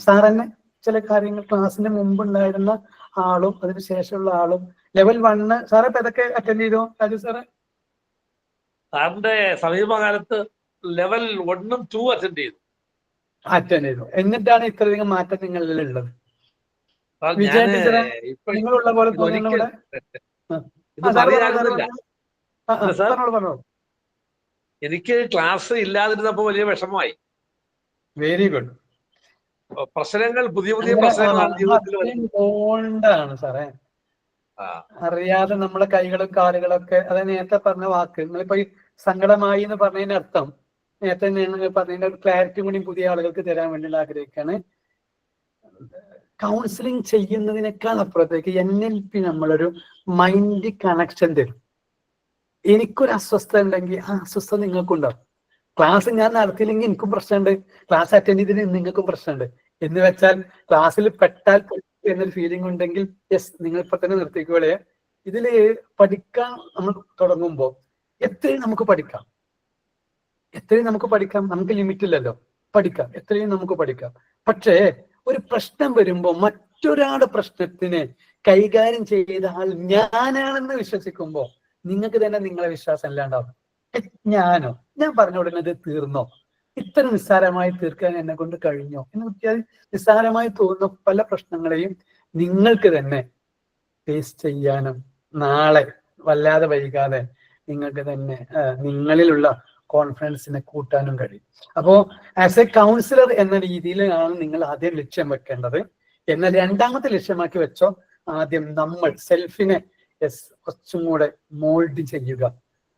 സാർ തന്നെ ചില കാര്യങ്ങൾ ക്ലാസ്സിന്റെ മുമ്പ് ഉണ്ടായിരുന്ന ആളും അതിന് ശേഷമുള്ള ആളും ലെവൽ 1 സാറെ ഇപ്പൊ ഏതൊക്കെ അറ്റൻഡ് ചെയ്തു രാജു സാറെ? സാറിന്റെ സമീപകാലത്ത് ലെവൽ 1ഉം 2ഉം അറ്റൻഡ് ചെയ്തു. എന്നിട്ടാണ് ഇത്രയധികം മാറ്റം നിങ്ങളിൽ ഉള്ളത്. നിങ്ങളുള്ള പോലെ തോന്നുന്നു. എനിക്ക് ക്ലാസ് ഇല്ലാതിരുന്നപ്പോ വലിയ വിഷമമായി. Very good. പ്രശ്നങ്ങൾ, പുതിയ പുതിയ പ്രശ്നങ്ങളാണ് ജീവിതത്തിൽ വരുന്നത് സാറേ. അറിയാതെ നമ്മളെ കൈകളും കാലുകളൊക്കെ, അതായത് നേരത്തെ പറഞ്ഞ വാക്ക്, നിങ്ങളിപ്പോ ഈ സങ്കടമായി എന്ന് പറഞ്ഞതിന്റെ അർത്ഥം നേരത്തെ പറഞ്ഞതിന്റെ ഒരു ക്ലാരിറ്റി കൂടി പുതിയ ആളുകൾക്ക് തരാൻ വേണ്ടി ആഗ്രഹിക്കുകയാണ്. കൗൺസിലിംഗ് ചെയ്യുന്നതിനേക്കാൾ അപ്പുറത്തേക്ക് NLP നമ്മളൊരു മൈൻഡ് കണക്ഷൻ തരും. എനിക്കൊരു അസ്വസ്ഥത ഉണ്ടെങ്കിൽ ആ അസ്വസ്ഥത നിങ്ങൾക്കുണ്ടാവും. ക്ലാസ് ഞാൻ നടത്തിയില്ലെങ്കിൽ എനിക്കും പ്രശ്നമുണ്ട്, ക്ലാസ് അറ്റൻഡ് ചെയ്തിട്ട് നിങ്ങൾക്കും പ്രശ്നമുണ്ട്. എന്ന് വെച്ചാൽ ക്ലാസ്സിൽ പെട്ടാൽ എന്നൊരു ഫീലിംഗ് ഉണ്ടെങ്കിൽ യെസ്, നിങ്ങൾ ഇപ്പൊ തന്നെ നിർത്തിക്കോളെ. ഇതില് പഠിക്കാൻ നമ്മൾ തുടങ്ങുമ്പോൾ എത്രയും നമുക്ക് പഠിക്കാം, നമുക്ക് ലിമിറ്റ് ഇല്ലല്ലോ, പഠിക്കാം, എത്രയും നമുക്ക് പഠിക്കാം. പക്ഷേ ഒരു പ്രശ്നം വരുമ്പോൾ മറ്റൊരാളുടെ പ്രശ്നത്തിനെ കൈകാര്യം ചെയ്ത ആൾ ഞാനാണെന്ന് വിശ്വസിക്കുമ്പോൾ നിങ്ങൾക്ക് തന്നെ നിങ്ങളെ വിശ്വാസം ഇല്ലാണ്ടാവും. ഞാൻ പറഞ്ഞ ഉടനെ ഇത് തീർന്നോ, ഇത്ര നിസ്സാരമായി തീർക്കാൻ എന്നെ കൊണ്ട് കഴിഞ്ഞോ എന്ന് വെച്ചാൽ നിസ്സാരമായി തോന്നുന്ന പല പ്രശ്നങ്ങളെയും നിങ്ങൾക്ക് തന്നെ ഫേസ് ചെയ്യാനും നാളെ വല്ലാതെ വൈകാതെ നിങ്ങൾക്ക് തന്നെ നിങ്ങളിലുള്ള കോൺഫിഡൻസിനെ കൂട്ടാനും കഴിയും. അപ്പോ ആസ് എ കൗൺസിലർ എന്ന രീതിയിലാണ് നിങ്ങൾ ആദ്യം ലക്ഷ്യം വെക്കേണ്ടത്. എന്നാൽ രണ്ടാമത്തെ ലക്ഷ്യമാക്കി വെച്ചോ, ആദ്യം നമ്മൾ സെൽഫിനെ കുറച്ചും കൂടെ മോൾഡ് ചെയ്യുക,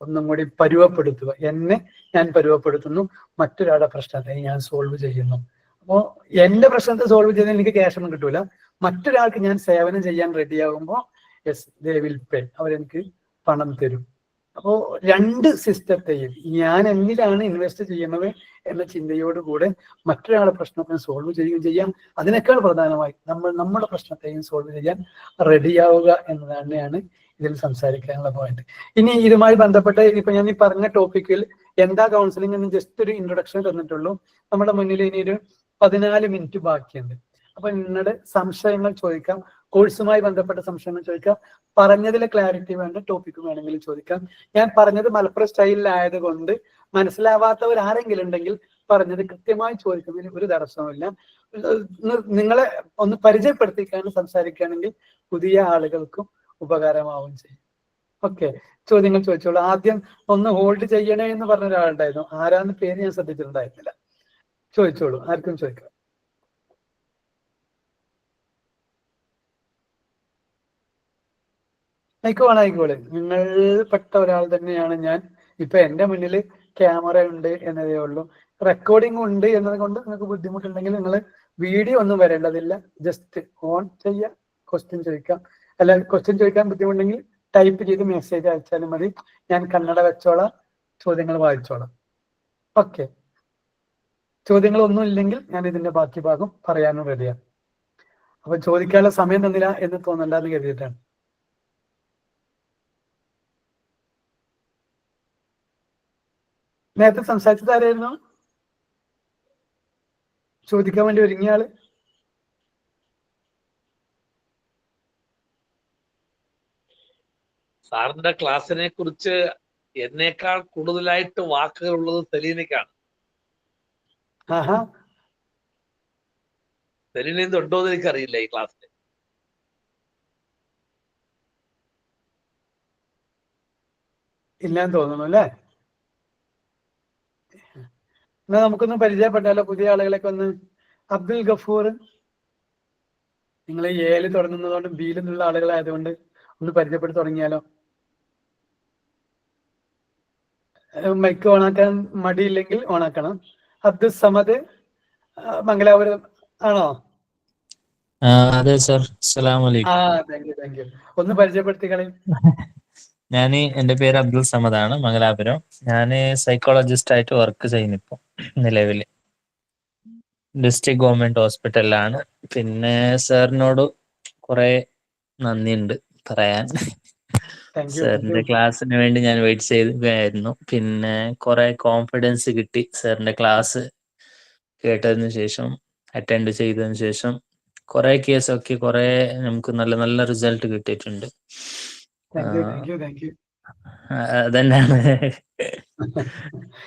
ഒന്നും കൂടി പരുവപ്പെടുത്തുക. എന്നെ ഞാൻ പരുവപ്പെടുത്തുന്നു, മറ്റൊരാളുടെ പ്രശ്നത്തെ ഞാൻ സോൾവ് ചെയ്യുന്നു. അപ്പോൾ എന്റെ പ്രശ്നത്തെ സോൾവ് ചെയ്താൽ എനിക്ക് ക്യാഷ് ഒന്നും കിട്ടൂല, മറ്റൊരാൾക്ക് ഞാൻ സേവനം ചെയ്യാൻ റെഡിയാകുമ്പോൾ ദേ വിൽ പേ, അവരെനിക്ക് പണം തരും. അപ്പോ രണ്ട് സിസ്റ്റത്തെയും ഞാൻ എന്നിലാണ് ഇൻവെസ്റ്റ് ചെയ്യുന്നത് എന്ന ചിന്തയോടുകൂടെ മറ്റൊരാളുടെ പ്രശ്നത്തെ സോൾവ് ചെയ്യുകയും ചെയ്യാം. അതിനേക്കാൾ പ്രധാനമായി നമ്മുടെ പ്രശ്നത്തെയും സോൾവ് ചെയ്യാൻ റെഡിയാവുക എന്ന് തന്നെയാണ് ഇതിൽ സംസാരിക്കാനുള്ള പോയിന്റ്. ഇനി ഇതുമായി ബന്ധപ്പെട്ട് ഇപ്പൊ ഞാൻ ഈ പറഞ്ഞ ടോപ്പിക്കിൽ എന്താ കൗൺസിലിംഗ് എന്ന് ജസ്റ്റ് ഒരു ഇൻട്രൊഡക്ഷൻ തന്നിട്ടുള്ളൂ. നമ്മുടെ മുന്നിൽ ഇനി ഒരു 14 മിനിറ്റ് ബാക്കിയുണ്ട്. അപ്പൊ നിങ്ങളുടെ സംശയങ്ങൾ ചോദിക്കാം, കോഴ്സുമായി ബന്ധപ്പെട്ട സംശയങ്ങൾ ചോദിക്കാം, പറഞ്ഞതിലെ ക്ലാരിറ്റി വേണ്ട ടോപ്പിക്ക് വേണമെങ്കിലും ചോദിക്കാം. ഞാൻ പറഞ്ഞത് മലപ്പുറം സ്റ്റൈലിലായത് കൊണ്ട് മനസ്സിലാവാത്തവർ ആരെങ്കിലും ഉണ്ടെങ്കിൽ പറഞ്ഞത് കൃത്യമായി ചോദിക്കുന്നതിന് ഒരു തടസ്സവുമില്ല. നിങ്ങളെ ഒന്ന് പരിചയപ്പെടുത്തിക്കാനും സംസാരിക്കുകയാണെങ്കിൽ പുതിയ ആളുകൾക്കും ഉപകാരമാവുകയും ചെയ്യും. ഓക്കെ, ചോദ്യങ്ങൾ ചോദിച്ചോളൂ. ആദ്യം ഒന്ന് ഹോൾഡ് ചെയ്യണേ എന്ന് പറഞ്ഞ ഒരാളുണ്ടായിരുന്നു, ആരാന്ന് പേര് ഞാൻ ശ്രദ്ധിച്ചിട്ടുണ്ടായിരുന്നില്ല. ചോദിച്ചോളൂ, ആർക്കും ചോദിക്കാം. ആയിക്കോളെ, നിങ്ങൾ പെട്ട ഒരാൾ തന്നെയാണ് ഞാൻ. ഇപ്പൊ എന്റെ മുന്നിൽ ക്യാമറ ഉണ്ട് എന്നതേ ഉള്ളൂ, റെക്കോർഡിംഗ് ഉണ്ട് എന്നത് കൊണ്ട് നിങ്ങൾക്ക് ബുദ്ധിമുട്ടുണ്ടെങ്കിൽ നിങ്ങൾ വീഡിയോ ഒന്നും വരേണ്ടതില്ല, ജസ്റ്റ് ഓൺ ചെയ്യുക, ക്വസ്റ്റ്യൻ ചോദിക്കാം. അല്ല, ക്വസ്റ്റ്യൻ ചോദിക്കാൻ ബുദ്ധിമുട്ടുണ്ടെങ്കിൽ ടൈപ്പ് ചെയ്ത് മെസ്സേജ് അയച്ചാലും മതി. ഞാൻ കണ്ണട വെച്ചോളാം, ചോദ്യങ്ങൾ വായിച്ചോളാം. ഓക്കെ, ചോദ്യങ്ങളൊന്നും ഇല്ലെങ്കിൽ ഞാൻ ഇതിന്റെ ബാക്കി ഭാഗം പറയാനും റെഡിയാണ്. അപ്പൊ ചോദിക്കാനുള്ള സമയം തന്നില്ല എന്ന് തോന്നണ്ടെന്ന് കരുതിയിട്ടാണ്. നേരത്തെ സംസാരിച്ചത് ആരായിരുന്നു? ചോദിക്കാൻ വേണ്ടി ഒരുങ്ങിയ ആള്? സാറിന്റെ ക്ലാസ്സിനെ കുറിച്ച് എന്നേക്കാൾ കൂടുതലായിട്ട് വാക്കുകൾ ഉള്ളത് സെലീനയ്ക്കാണ്. ആഹാ, സെലീന എന്തുണ്ടോ എന്ന് എനിക്കറിയില്ല ഈ ക്ലാസ്സിൽ. ഇല്ലാന്ന് തോന്നുന്നു അല്ലേ? എന്നാ നമുക്കൊന്ന് പരിചയപ്പെട്ടാലോ പുതിയ ആളുകളൊക്കെ ഒന്ന്. അബ്ദുൽ ഗഫൂർ, നിങ്ങൾ എയിൽ തുടങ്ങുന്നതുകൊണ്ട് ബിയിൽ നിന്നുള്ള ആളുകളായതുകൊണ്ട് ഒന്ന് പരിചയപ്പെട്ട് തുടങ്ങിയാലോ? മൈക്ക് ഓണാക്കാൻ മടിയില്ലെങ്കിൽ ഓണാക്കണം. അബ്ദുൽ സമദ്, മംഗലാപുരം ആണോ? അതെ സർ. Thank you. ഒന്ന് പരിചയപ്പെടുത്തിക്കളെ. എന്റെ പേര് അബ്ദുൽ സമദാണ്, മംഗലാപുരം. ഞാന് സൈക്കോളജിസ്റ്റ് ആയിട്ട് വർക്ക് ചെയ്യുന്നു ഇപ്പൊ നിലവില്. ഡിസ്ട്രിക്ട് ഗവൺമെന്റ് ഹോസ്പിറ്റലിലാണ്. പിന്നെ സാറിനോട് കുറെ നന്ദിയുണ്ട് പറയാൻ. സാറിന്റെ ക്ലാസ്സിന് വേണ്ടി ഞാൻ വെയിറ്റ് ചെയ്യുകയായിരുന്നു. പിന്നെ കുറെ കോൺഫിഡൻസ് കിട്ടി സാറിന്റെ ക്ലാസ് കേട്ടതിന് ശേഷം, അറ്റൻഡ് ചെയ്തതിന് ശേഷം. കുറെ കേസൊക്കെ കുറെ നമുക്ക് നല്ല നല്ല റിസൾട്ട് കിട്ടിയിട്ടുണ്ട്. അതന്നെയാണ്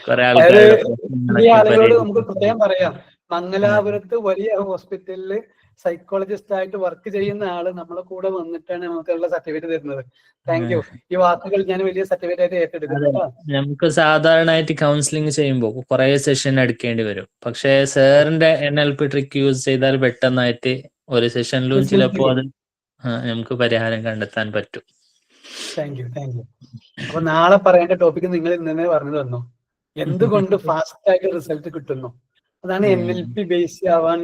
കുറെ ആളുകളോട് നമുക്ക് പ്രത്യേകം പറയാം, മംഗലാപുരത്ത് വലിയ ഹോസ്പിറ്റലില് സൈക്കോളജിസ്റ്റ് ആയിട്ട് വർക്ക് ചെയ്യുന്ന ആള് നമ്മളെ കൂടെ വന്നിട്ടാണ് നമുക്കുള്ള സർട്ടിഫിക്കറ്റ് തരുന്നത്. Thank you. ഈ വാക്കുകൾ ഞാൻ വലിയ സർട്ടിഫിക്കറ്റ് ആയിട്ട് ഏറ്റെടുക്കുന്നു. നമുക്ക് സാധാരണയായിട്ട് കൗൺസിലിംഗ് ചെയ്യുമ്പോൾ കുറെ സെഷൻ എടുക്കേണ്ടി വരും. പക്ഷെ സാറിന്റെ NLP ട്രിക്ക് യൂസ് ചെയ്താൽ പെട്ടെന്നായിട്ട് ഒരു സെഷനിലും ചിലപ്പോൾ അത് നമുക്ക് പരിഹാരം കണ്ടെത്താൻ പറ്റും. Thank you. അപ്പൊ നാളെ പറയേണ്ട ടോപ്പിക് നിങ്ങൾ ഇന്നെ പറഞ്ഞു തന്നു. എന്തുകൊണ്ട് ഫാസ്റ്റ് ആയിട്ട് റിസൾട്ട് കിട്ടുന്നു? അതാണ് NLP ബേസ് ആവാൻ.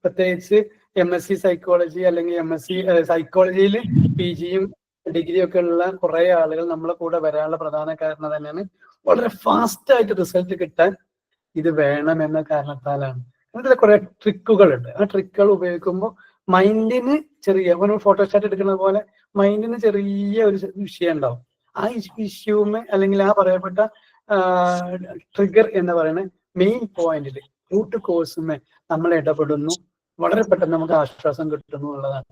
പ്രത്യേകിച്ച് MSc സൈക്കോളജി അല്ലെങ്കിൽ MSc സൈക്കോളജിയിൽ PGയും ഡിഗ്രിയും ഒക്കെ ഉള്ള കുറെ ആളുകൾ നമ്മളെ കൂടെ വരാനുള്ള പ്രധാന കാരണം തന്നെയാണ് വളരെ ഫാസ്റ്റ് ആയിട്ട് റിസൾട്ട് കിട്ടാൻ ഇത് വേണമെന്ന കാരണത്താലാണ്. അതിൽ കുറെ ട്രിക്കുകളുണ്ട്. ആ ട്രിക്കുകൾ ഉപയോഗിക്കുമ്പോൾ മൈൻഡിന് ചെറിയ ഒരു ഫോട്ടോസ്റ്റാറ്റ് എടുക്കുന്ന പോലെ മൈൻഡിന് ചെറിയ ഒരു വിഷയം ഉണ്ടാവും. ആ ഇഷ്യൂമെ അല്ലെങ്കിൽ ആ പറയപ്പെട്ട ട്രിഗർ എന്ന് പറയുന്ന മെയിൻ പോയിന്റിൽ റൂട്ട് കോഴ്സുമേ നമ്മൾ ഇടപെടുന്നു. വളരെ പെട്ടെന്ന് നമുക്ക് ആശ്വാസം കിട്ടുന്നു എന്നുള്ളതാണ്.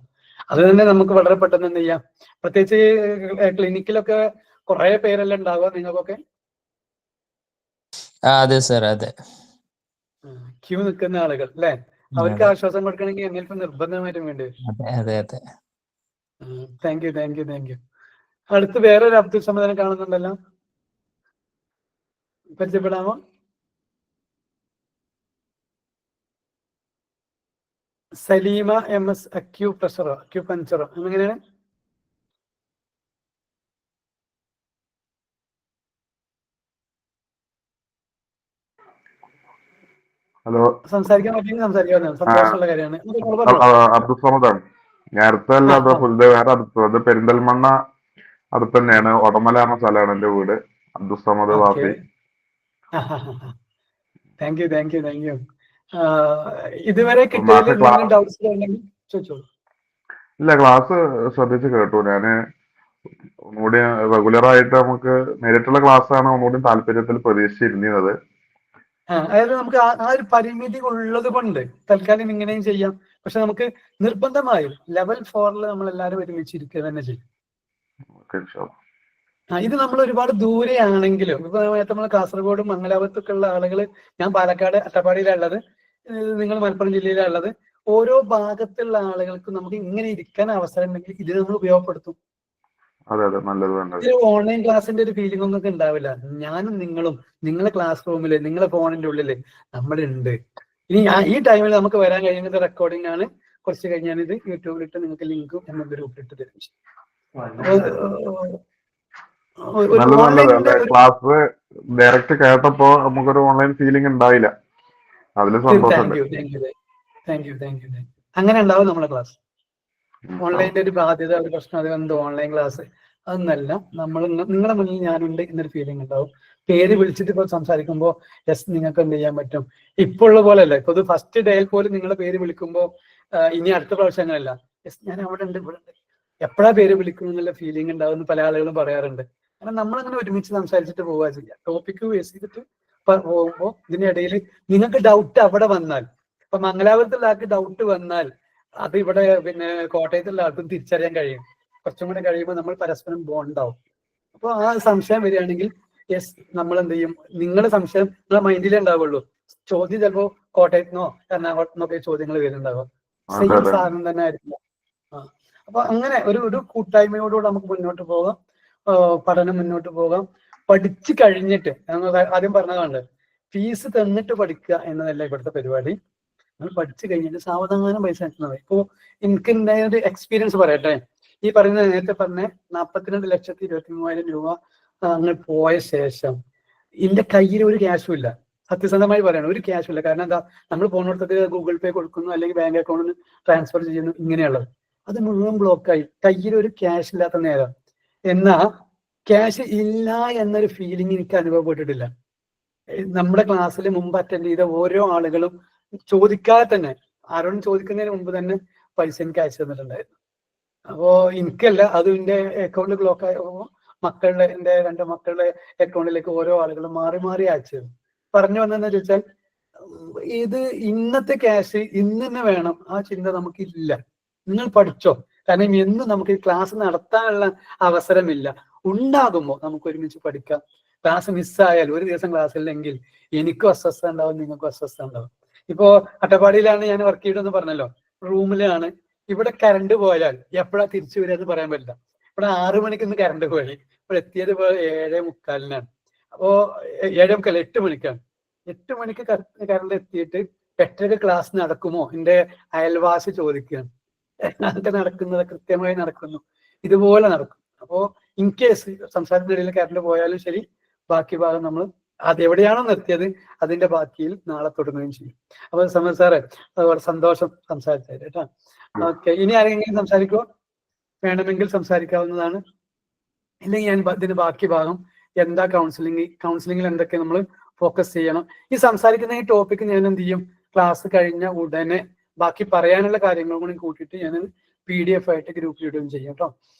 അത് തന്നെ നമുക്ക് വളരെ പെട്ടെന്ന് എന്ത് ചെയ്യാം. പ്രത്യേകിച്ച് ക്ലിനിക്കിലൊക്കെ കുറെ പേരെല്ലാം ഉണ്ടാവുക നിങ്ങൾക്കൊക്കെ. അതെ സർ, അതെ. ക്യൂ നിൽക്കുന്ന ആളുകൾ അല്ലെ, അവർക്ക് ആശ്വാസം കൊടുക്കണമെങ്കിൽ NLP നിർബന്ധമായിട്ടും വേണ്ടി വരും. Thank you. അടുത്ത് വേറൊരു അബ്ദുൽ സമദാനെ കാണുന്നുണ്ടല്ലോ, പരിചയപ്പെടാമോ? സലീമ MS അക്യൂപഞ്ചറോ എങ്ങനെയാണ്? ഹലോ, സംസാരിക്കാൻ പറ്റിയെങ്കിൽ സംസാരിക്കാവുന്നതാണ്. സന്തോഷമുള്ള കാര്യമാണ്. അബ്ദുൽ സമദാണ്. നേരത്തെ അല്ല, അത് വേറെ അടുത്തത് പെരിന്തൽമണ്ണ അടുത്ത് തന്നെയാണ്. ഒടമല എന്ന സ്ഥലമാണ് എന്റെ വീട്. അബ്ദുൽ സമദ് വാഫി. Thank you. ഇതുവരെ ഇല്ല, ക്ലാസ് ശ്രദ്ധിച്ച് കേട്ടു. ഞാന് ഒന്നുകൂടി റെഗുലർ ആയിട്ട് നമുക്ക് നേരിട്ടുള്ള ക്ലാസ് ആണ് ഒന്നുകൂടി താല്പര്യത്തിൽ പ്രതീക്ഷിച്ചിരുന്നത്. അതായത് നമുക്ക് ആ ഒരു പരിമിതി ഉള്ളത് കൊണ്ട് തൽക്കാലം ഇങ്ങനെയും ചെയ്യാം. പക്ഷെ നമുക്ക് നിർബന്ധമായും ലെവൽ 4 നമ്മൾ എല്ലാവരും ഒരുമിച്ചിരിക്കുക തന്നെ ചെയ്യും. ഇത് നമ്മൾ ഒരുപാട് ദൂരെയാണെങ്കിലും ഇപ്പൊ നമ്മൾ കാസർഗോഡ് മംഗലാപുരത്തൊക്കെ ഉള്ള ആളുകൾ, ഞാൻ പാലക്കാട് അട്ടപ്പാടിയിലുള്ളത്, നിങ്ങൾ മലപ്പുറം ജില്ലയിലുള്ളത്, ഓരോ ഭാഗത്തുള്ള ആളുകൾക്ക് നമുക്ക് ഇങ്ങനെ ഇരിക്കാൻ അവസരം ഉണ്ടെങ്കിൽ ഇത് നമ്മൾ ഉപയോഗപ്പെടുത്തും. ഓൺലൈൻ ക്ലാസ്സിന്റെ ഒരു ഫീലിംഗ് ഒന്നും ഉണ്ടാവില്ല. ഞാനും നിങ്ങളും നിങ്ങളെ ക്ലാസ് റൂമില് നിങ്ങളെ ഫോണിന്റെ ഉള്ളില് നമ്മളുണ്ട്. ഇനി ഈ ടൈമിൽ നമുക്ക് വരാൻ കഴിയുന്നത് റെക്കോർഡിംഗ് ആണ്. കുറച്ച് കഴിഞ്ഞാൽ ഇത് യൂട്യൂബിലിട്ട് നിങ്ങൾക്ക് ലിങ്കും നമുക്ക് ഗ്രൂപ്പിലിട്ട് തരും. ക്ലാസ് ഡയറക്റ്റ് കേട്ടപ്പോ നമുക്കൊരു ഓൺലൈൻ ഫീലിംഗ് ഉണ്ടായില്ല. അതിൽ സന്തോഷമുണ്ട്. Thank you. അങ്ങനെ ഉണ്ടാവും നമ്മുടെ ക്ലാസ്. ഓൺലൈനിന്റെ ഒരു ബാധ്യത, ഒരു പ്രശ്നം, അത് എന്തോ ഓൺലൈൻ ക്ലാസ് അതൊന്നല്ല. നമ്മൾ നിങ്ങളുടെ മുന്നിൽ ഞാനുണ്ട് എന്നൊരു ഫീലിംഗ് ഉണ്ടാവും. പേര് വിളിച്ചിട്ട് ഇപ്പോൾ സംസാരിക്കുമ്പോൾ യെസ് നിങ്ങൾക്ക് എന്ത് ചെയ്യാൻ പറ്റും. ഇപ്പോൾ ഉള്ള പോലെ അല്ല. ഇപ്പൊ ഇത് ഫസ്റ്റ് ഡേയിൽ പോലും നിങ്ങളെ പേര് വിളിക്കുമ്പോൾ ഇനി അടുത്ത പ്രാവശ്യം അങ്ങനെയല്ല, യെസ് ഞാൻ അവിടെ ഉണ്ട്, ഇവിടെ ഉണ്ട്, എപ്പോഴാ പേര് വിളിക്കുന്നു എന്നുള്ള ഫീലിംഗ് ഉണ്ടാവുമെന്ന് പല ആളുകളും പറയാറുണ്ട്. കാരണം നമ്മളങ്ങനെ ഒരുമിച്ച് സംസാരിച്ചിട്ട് പോവുക ചെയ്യുക. ടോപ്പിക്ക് ബേസ് ചെയ്തിട്ട് പോകുമ്പോൾ ഇതിനിടയിൽ നിങ്ങൾക്ക് ഡൗട്ട് അവിടെ വന്നാൽ, ഇപ്പൊ മംഗലാപുരത്തുള്ള ആൾക്ക് ഡൗട്ട് വന്നാൽ അത് ഇവിടെ പിന്നെ കോട്ടയത്തുള്ള ആൾക്കും തിരിച്ചറിയാൻ കഴിയും. കുറച്ചും കൂടെ കഴിയുമ്പോൾ നമ്മൾ പരസ്പരം ബോണ്ടാവും. അപ്പോൾ ആ സംശയം വരികയാണെങ്കിൽ യെസ് നമ്മൾ എന്ത് ചെയ്യും, നിങ്ങളുടെ സംശയം നിങ്ങളുടെ മൈൻഡിലേ ഉണ്ടാവുള്ളൂ. ചോദ്യം ചിലപ്പോൾ കോട്ടയത്തുനിന്നോ എറണാകുളത്തു നിന്നൊക്കെ ചോദ്യങ്ങൾ വരുന്നുണ്ടാവുക. സെയിം സാധനം തന്നെ ആയിരിക്കില്ല. അപ്പൊ അങ്ങനെ ഒരു കൂട്ടായ്മയോടുകൂടെ നമുക്ക് മുന്നോട്ട് പോകാം, പഠനം മുന്നോട്ട് പോകാം. പഠിച്ചു കഴിഞ്ഞിട്ട് ആദ്യം പറഞ്ഞതാണ്, ഫീസ് തന്നിട്ട് പഠിക്കുക എന്നതല്ല ഇവിടുത്തെ പരിപാടി. നമ്മൾ പഠിച്ചു കഴിഞ്ഞിട്ട് സാവധാനം പൈസ കിട്ടുന്നത്. ഇപ്പോ എനിക്ക് ഉണ്ടായ ഒരു എക്സ്പീരിയൻസ് പറയട്ടെ. ഈ പറയുന്ന നേരത്തെ പറഞ്ഞ 42,23,000 രൂപ അങ്ങനെ പോയ ശേഷം എന്റെ കയ്യിൽ ഒരു ക്യാഷും ഇല്ല. സത്യസന്ധമായി പറയണം, ഒരു ക്യാഷും ഇല്ല. കാരണം എന്താ, നമ്മൾ പോകുന്നിടത്തൊക്കെ ഗൂഗിൾ പേ കൊടുക്കുന്നു, അല്ലെങ്കിൽ ബാങ്ക് അക്കൗണ്ടിൽ ട്രാൻസ്ഫർ ചെയ്യുന്നു, ഇങ്ങനെയുള്ളത്. അത് മുഴുവൻ ബ്ലോക്കായി. കയ്യിൽ ഒരു ക്യാഷ് ഇല്ലാത്ത നേരം. എന്നാ ക്യാഷ് ഇല്ല എന്നൊരു ഫീലിംഗ് എനിക്ക് അനുഭവപ്പെട്ടിട്ടില്ല. നമ്മുടെ ക്ലാസ്സിൽ മുമ്പ് അറ്റൻഡ് ചെയ്ത ഓരോ ആളുകളും ചോദിക്കാതെ തന്നെ, ആരോടും ചോദിക്കുന്നതിന് മുമ്പ് തന്നെ പൈസ എനിക്ക് അയച്ചു തന്നിട്ടുണ്ടായിരുന്നു. അപ്പോ എനിക്കല്ല, അത് എന്റെ അക്കൗണ്ട് ബ്ലോക്ക് ആയപ്പോ മക്കളുടെ, എന്റെ 2 മക്കളുടെ അക്കൗണ്ടിലേക്ക് ഓരോ ആളുകളും മാറി മാറി അയച്ചു തന്നു. പറഞ്ഞു വന്നെന്ന് ചോദിച്ചാൽ, ഇത് ഇന്നത്തെ ക്യാഷ് ഇന്ന് തന്നെ വേണം, ആ ചിന്ത നമുക്കില്ല. നിങ്ങൾ പഠിച്ചോ, കാരണം എന്നും നമുക്ക് ക്ലാസ് നടത്താനുള്ള അവസരമില്ല. ഉണ്ടാകുമ്പോൾ നമുക്ക് ഒരുമിച്ച് പഠിക്കാം. ക്ലാസ് മിസ്സായാൽ, ഒരു ദിവസം ക്ലാസ് ഇല്ലെങ്കിൽ എനിക്കും അസ്വസ്ഥ ഉണ്ടാവും, നിങ്ങൾക്കും അസ്വസ്ഥ ഉണ്ടാവും. ഇപ്പോ അട്ടപ്പാടിയിലാണ് ഞാൻ വർക്ക് ചെയ്തതെന്ന് പറഞ്ഞല്ലോ, റൂമിലാണ്. ഇവിടെ കറണ്ട് പോയാൽ എപ്പോഴാ തിരിച്ചു വരിക എന്ന് പറയാൻ പറ്റില്ല. ഇവിടെ 6 മണിക്ക് ഇന്ന് കറണ്ട് പോയി, ഇവിടെ എത്തിയത് 7:45 അപ്പോ 7:45 8 മണിക്കാണ്. 8 മണിക്ക് കറണ്ട് എത്തിയിട്ട് 8:30 ക്ലാസ് നടക്കുമോ എന്റെ അയൽവാസി ചോദിക്കുകയാണ്. അതൊക്കെ നടക്കുന്നത് കൃത്യമായി നടക്കുന്നു, ഇതുപോലെ നടക്കും. അപ്പോ ഇൻ കേസ് സംസാരത്തിനിടയിൽ കറണ്ട് പോയാലും ശരി, ബാക്കി ഭാഗം നമ്മൾ അതെവിടെയാണോ നിർത്തിയത് അതിന്റെ ബാക്കിയിൽ നാളെ തുടങ്ങുകയും ചെയ്യും. അപ്പൊ സമർ സാറേ, അതുപോലെ സന്തോഷം സംസാരിച്ചത് കേട്ടോ. ഓക്കെ, ഇനി ആരെങ്കിലും സംസാരിക്കുമോ? വേണമെങ്കിൽ സംസാരിക്കാവുന്നതാണ്. ഇല്ലെങ്കിൽ ഞാൻ ഇതിന്റെ ബാക്കി ഭാഗം എന്താ കൗൺസിലിംഗിൽ എന്തൊക്കെ നമ്മൾ ഫോക്കസ് ചെയ്യണം, ഈ സംസാരിക്കുന്ന ഈ ടോപ്പിക്ക് ഞാൻ എന്ത് ചെയ്യും, ക്ലാസ് കഴിഞ്ഞ ഉടനെ ബാക്കി പറയാനുള്ള കാര്യങ്ങളും കൂടി കൂട്ടിയിട്ട് ഞാൻ PDF ആയിട്ട് ഗ്രൂപ്പിൽ ഇടുകയും ചെയ്യും കേട്ടോ.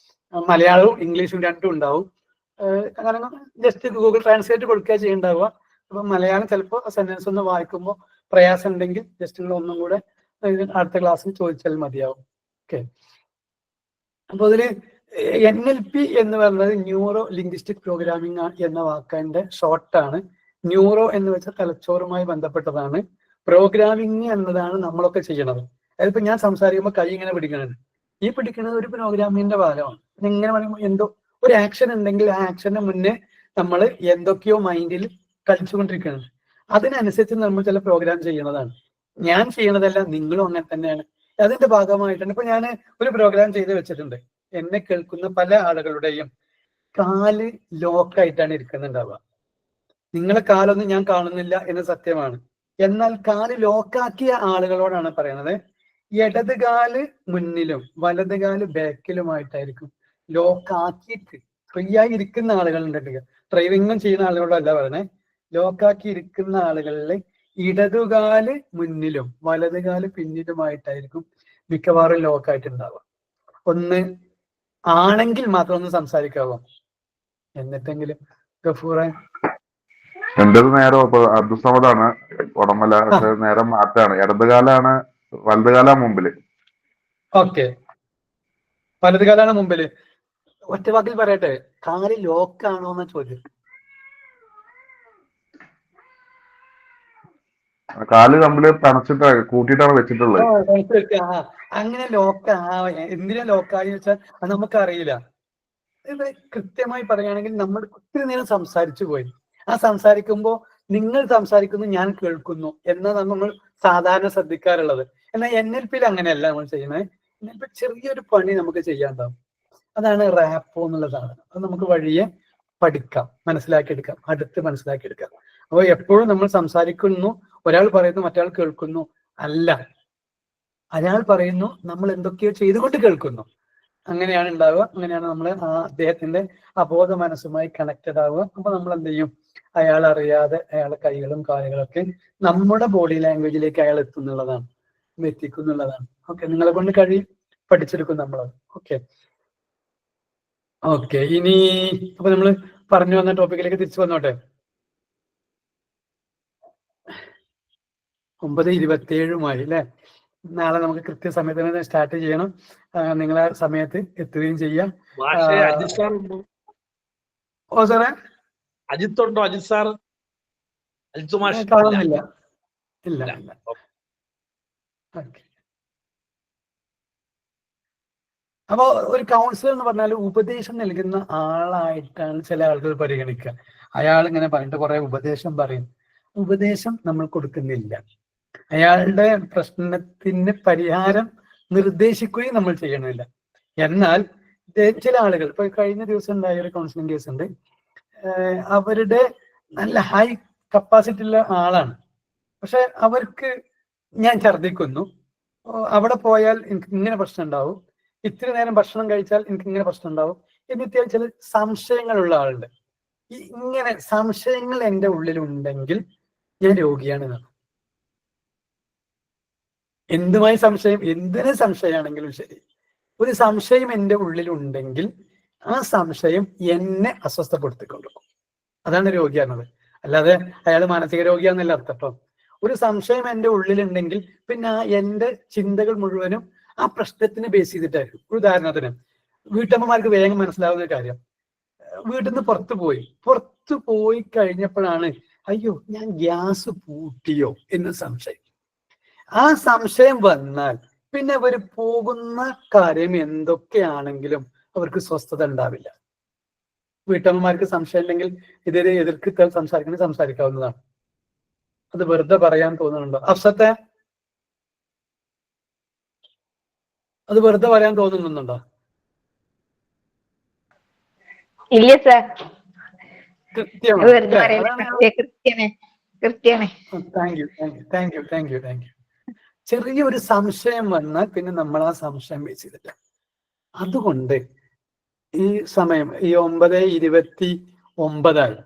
മലയാളവും ഇംഗ്ലീഷും രണ്ടും ഉണ്ടാവും. അങ്ങനെ ജസ്റ്റ് ഗൂഗിൾ ട്രാൻസ്ലേറ്റ് കൊടുക്കുക ചെയ്യുന്നുണ്ടാവുക. അപ്പൊ മലയാളം ചിലപ്പോൾ സെന്റൻസ് ഒന്ന് വായിക്കുമ്പോൾ പ്രയാസം ഉണ്ടെങ്കിൽ ജസ്റ്റ് ഒന്നും കൂടെ അടുത്ത ക്ലാസ്സിൽ ചോദിച്ചാൽ മതിയാവും. ഓക്കെ, അപ്പൊ അതില് NLP എന്ന് പറയുന്നത് ന്യൂറോ ലിംഗ്വിസ്റ്റിക് പ്രോഗ്രാമിംഗ് എന്ന വാക്കിന്റെ ഷോർട്ടാണ്. ന്യൂറോ എന്ന് വെച്ചാൽ തലച്ചോറുമായി ബന്ധപ്പെട്ടതാണ്. പ്രോഗ്രാമിംഗ് എന്നതാണ് നമ്മളൊക്കെ ചെയ്യണത്. അതിപ്പോ ഞാൻ സംസാരിക്കുമ്പോൾ കൈ ഇങ്ങനെ പിടിക്കണത്, ഈ പിടിക്കുന്നത് ഒരു പ്രോഗ്രാമിങ്ങിന്റെ ഭാഗമാണ്. ഇങ്ങനെ പറയുമ്പോൾ എന്തോ ഒരു ആക്ഷൻ ഉണ്ടെങ്കിൽ ആ ആക്ഷന് മുന്നേ നമ്മൾ എന്തൊക്കെയോ മൈൻഡിൽ കളിച്ചുകൊണ്ടിരിക്കുകയാണ്. അതിനനുസരിച്ച് നമ്മൾ ചില പ്രോഗ്രാം ചെയ്യുന്നതാണ്. ഞാൻ ചെയ്യണതല്ല, നിങ്ങളും അങ്ങനെ തന്നെയാണ്. അതിന്റെ ഭാഗമായിട്ടാണ് ഇപ്പൊ ഞാൻ ഒരു പ്രോഗ്രാം ചെയ്ത് വെച്ചിട്ടുണ്ട്. എന്നെ കേൾക്കുന്ന പല ആളുകളുടെയും കാല് ലോക്കായിട്ടാണ് ഇരിക്കുന്നുണ്ടാവുക. നിങ്ങളെ കാലൊന്നും ഞാൻ കാണുന്നില്ല എന്ന് സത്യമാണ്. എന്നാൽ കാല് ലോക്കാക്കിയ ആളുകളോടാണ് പറയണത്, ഇടത് കാല് മുന്നിലും വലത് കാല് ബാക്കിലുമായിട്ടായിരിക്കും ലോക്കാക്കിയിട്ട് ഫ്രീ ആയി ഇരിക്കുന്ന ആളുകളുണ്ടെങ്കിൽ, ഡ്രൈവിംഗും ചെയ്യുന്ന ആളുകളല്ല പറയണേ, ലോക്കാക്കി ഇരിക്കുന്ന ആളുകളിൽ ഇടതുകാല് മുന്നിലും വലത് കാല് പിന്നിലുമായിട്ടായിരിക്കും മിക്കവാറും ലോക്കായിട്ടുണ്ടാവുക. ഒന്ന് ആണെങ്കിൽ മാത്രം ഒന്ന് സംസാരിക്കാവോ? എന്നിട്ടെങ്കിലും ഗഫൂറെ. എന്റേത് നേരെ അബ്ദുസമദാണ്, ഉടമല. നേരെ മാറ്റാണ്, ഇടതുകാലാണ്, വലതുകാലാ മുമ്പില്. ഓക്കെ, വലതുകാലാണ് മുമ്പില്. ഒറ്റ വാക്കിൽ പറയട്ടെ, കാല് ലോക്കാണോ എന്ന ചോദ്യം. കാല് തമ്മില് തണച്ചിട്ട് കൂട്ടിയിട്ടാണ് വെച്ചിട്ടുള്ളത്. അങ്ങനെ എന്തിനാ ലോക്കായി വെച്ചാൽ അത് നമുക്കറിയില്ല. ഇത് കൃത്യമായി പറയുകയാണെങ്കിൽ നമ്മൾ ഒത്തിരി നേരം സംസാരിച്ചു പോയി. ആ സംസാരിക്കുമ്പോൾ നിങ്ങൾ സംസാരിക്കുന്നു, ഞാൻ കേൾക്കുന്നു എന്നതാണ് നമ്മൾ സാധാരണ ശ്രദ്ധിക്കാറുള്ളത്. എന്നാൽ NLPയിൽ അങ്ങനെയല്ല നമ്മൾ ചെയ്യുന്നത്. NLP ചെറിയൊരു പണി നമുക്ക് ചെയ്യാണ്ടാവും. അതാണ് റാപ്പോ എന്നുള്ള സാധനം. അത് നമുക്ക് വഴിയെ പഠിക്കാം, മനസ്സിലാക്കിയെടുക്കാം, അടുത്ത് മനസ്സിലാക്കിയെടുക്കാം. അപ്പോൾ എപ്പോഴും നമ്മൾ സംസാരിക്കുന്നു, ഒരാൾ പറയുന്നു മറ്റയാൾ കേൾക്കുന്നു അല്ല, അയാൾ പറയുന്നു, നമ്മൾ എന്തൊക്കെയോ ചെയ്തുകൊണ്ട് കേൾക്കുന്നു. അങ്ങനെയാണ് ഉണ്ടാവുക. അങ്ങനെയാണ് നമ്മൾ ആ അദ്ദേഹത്തിന്റെ അബോധ മനസ്സുമായി കണക്റ്റഡ് ആവുക. അപ്പൊ നമ്മൾ എന്ത് ചെയ്യും? അയാൾ അറിയാതെ അയാളുടെ കൈകളും കാലുകളൊക്കെ നമ്മുടെ ബോഡി ലാംഗ്വേജിലേക്ക് അയാൾ എത്തുന്നുള്ളതാണ്, എത്തിക്കുന്നുള്ളതാണ്. ഓക്കെ, നിങ്ങളെ കൊണ്ട് കഴിയും, പഠിച്ചെടുക്കും നമ്മളത്. ഓക്കെ ഓക്കെ ഇനി അപ്പൊ നമ്മൾ പറഞ്ഞു വന്ന ടോപ്പിക്കിലേക്ക് തിരിച്ചു വന്നോട്ടെ. 9:27 അല്ലേ? നാളെ നമുക്ക് കൃത്യസമയത്ത് തന്നെ സ്റ്റാർട്ട് ചെയ്യണം. നിങ്ങളെ സമയത്ത് എത്തുകയും ചെയ്യാം. മാഷെ അജിത് സാർ ഉണ്ടോ? ഓ സാറേ, അജിത്ത് ഉണ്ടോ? അജിത് സാർ, അജിത്ത് മാഷ് കാണുന്നില്ല. ഇല്ല ഇല്ല. ഇല്ല. ഓക്കെ. അപ്പോ ഒരു കൗൺസിലർ എന്ന് പറഞ്ഞാൽ ഉപദേശം നൽകുന്ന ആളായിട്ടാണ് ചില ആളുകൾ പരിഗണിക്കുക. അയാൾ ഇങ്ങനെ പറഞ്ഞിട്ട് കുറെ ഉപദേശം പറയും. ഉപദേശം നമ്മൾ കൊടുക്കുന്നില്ല. അയാളുടെ പ്രശ്നത്തിന് പരിഹാരം നിർദ്ദേശിക്കുകയും നമ്മൾ ചെയ്യണില്ല. എന്നാൽ ചില ആളുകൾ, ഇപ്പൊ കഴിഞ്ഞ ദിവസം ഉണ്ടായ ഒരു കൗൺസിലിംഗ് കേസ് ഉണ്ട്. അവരുടെ നല്ല ഹൈ കപ്പാസിറ്റി ഉള്ള ആളാണ്. പക്ഷെ അവർക്ക് ഞാൻ ഛർദ്ദിക്കുന്നു, അവിടെ പോയാൽ എനിക്ക് ഇങ്ങനെ പ്രശ്നം ഉണ്ടാവും, ഇത്തിരി നേരം ഭക്ഷണം കഴിച്ചാൽ എനിക്ക് ഇങ്ങനെ പ്രശ്നം ഉണ്ടാവും എന്നിട്ട് ചില സംശയങ്ങളുള്ള ആളുണ്ട്. ഇങ്ങനെ സംശയങ്ങൾ എൻ്റെ ഉള്ളിലുണ്ടെങ്കിൽ ഞാൻ രോഗിയാണെന്നാണ്. എന്തുമായി സംശയം, എന്തിന് സംശയമാണെങ്കിലും ശരി, ഒരു സംശയം എൻ്റെ ഉള്ളിലുണ്ടെങ്കിൽ ആ സംശയം എന്നെ അസ്വസ്ഥപ്പെടുത്തിക്കൊണ്ടിരിക്കും. അതാണ് രോഗിയാണത്. അല്ലാതെ അയാൾ മാനസിക രോഗിയാന്നല്ല അർത്ഥം കേട്ടോ. ഒരു സംശയം എൻ്റെ ഉള്ളിലുണ്ടെങ്കിൽ പിന്നെ എൻ്റെ ചിന്തകൾ മുഴുവനും ആ പ്രശ്നത്തിന് ബേസ് ചെയ്തിട്ടായിരിക്കും. ഉദാഹരണത്തിന് വീട്ടമ്മമാർക്ക് വേഗം മനസ്സിലാവുന്ന കാര്യം, വീട്ടിൽ നിന്ന് പുറത്തു പോയി കഴിഞ്ഞപ്പോഴാണ് അയ്യോ ഞാൻ ഗ്യാസ് പൂട്ടിയോ എന്ന് സംശയം. ആ സംശയം വന്നാൽ പിന്നെ അവർ പോകുന്ന കാര്യം എന്തൊക്കെയാണെങ്കിലും അവർക്ക് സ്വസ്ഥത ഉണ്ടാവില്ല. വീട്ടമ്മമാർക്ക് സംശയം ഉണ്ടെങ്കിൽ ഇതിനെ എതിർത്ത് സംസാരിക്കാവുന്നതാണ്. അത് വെറുതെ പറയാൻ തോന്നുന്നുണ്ടോ അഫ്സത്തെ? അത് വെറുതെ പറയാൻ തോന്നുന്നുണ്ടോ? ഇല്ല സാർ, കൃത്യമാണ്. Thank you. ചെറിയൊരു സംശയം വന്നാൽ പിന്നെ നമ്മൾ ആ സംശയം വെച്ച് ചെയ്തില്ല. അതുകൊണ്ട് ഈ സമയം ഈ 9:29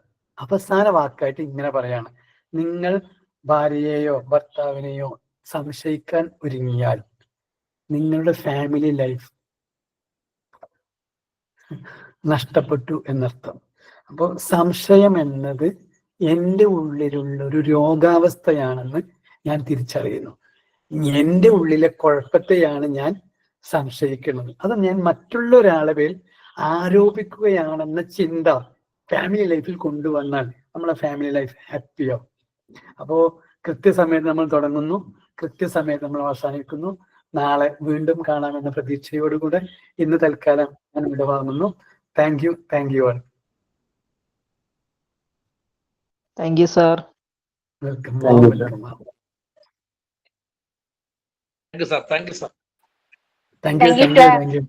അവസാന വാക്കായിട്ട് ഇങ്ങനെ പറയാണ്, നിങ്ങൾ ഭാര്യയെയോ ഭർത്താവിനെയോ സംശയിക്കാൻ ഒരുങ്ങിയാൽ നിങ്ങളുടെ ഫാമിലി ലൈഫ് നഷ്ടപ്പെട്ടു എന്നർത്ഥം. അപ്പോൾ സംശയം എന്നത് എൻ്റെ ഉള്ളിലുള്ള ഒരു രോഗാവസ്ഥയാണെന്ന് ഞാൻ തിരിച്ചറിയുന്നു. എൻ്റെ ഉള്ളിലെ കുഴപ്പത്തെയാണ് ഞാൻ സംശയിക്കുന്നത്. അത് ഞാൻ മറ്റുള്ള ഒരാളെ പേരിൽ ആരോപിക്കുകയാണെന്ന ചിന്ത ഫാമിലി ലൈഫിൽ കൊണ്ടുവന്നാൽ നമ്മളെ ഫാമിലി ലൈഫ് ഹാപ്പിയോ. അപ്പോൾ കൃത്യസമയത്ത് നമ്മൾ തുടങ്ങുന്നു, കൃത്യസമയത്ത് നമ്മൾ അവസാനിക്കുന്നു. നാളെ വീണ്ടും കാണാമെന്ന പ്രതീക്ഷയോടുകൂടെ ഇന്ന് തൽക്കാലം ഞാൻ വിടവാങ്ങുന്നു. Thank you all. Thank you sir. Welcome. Thank you sir. Thank U.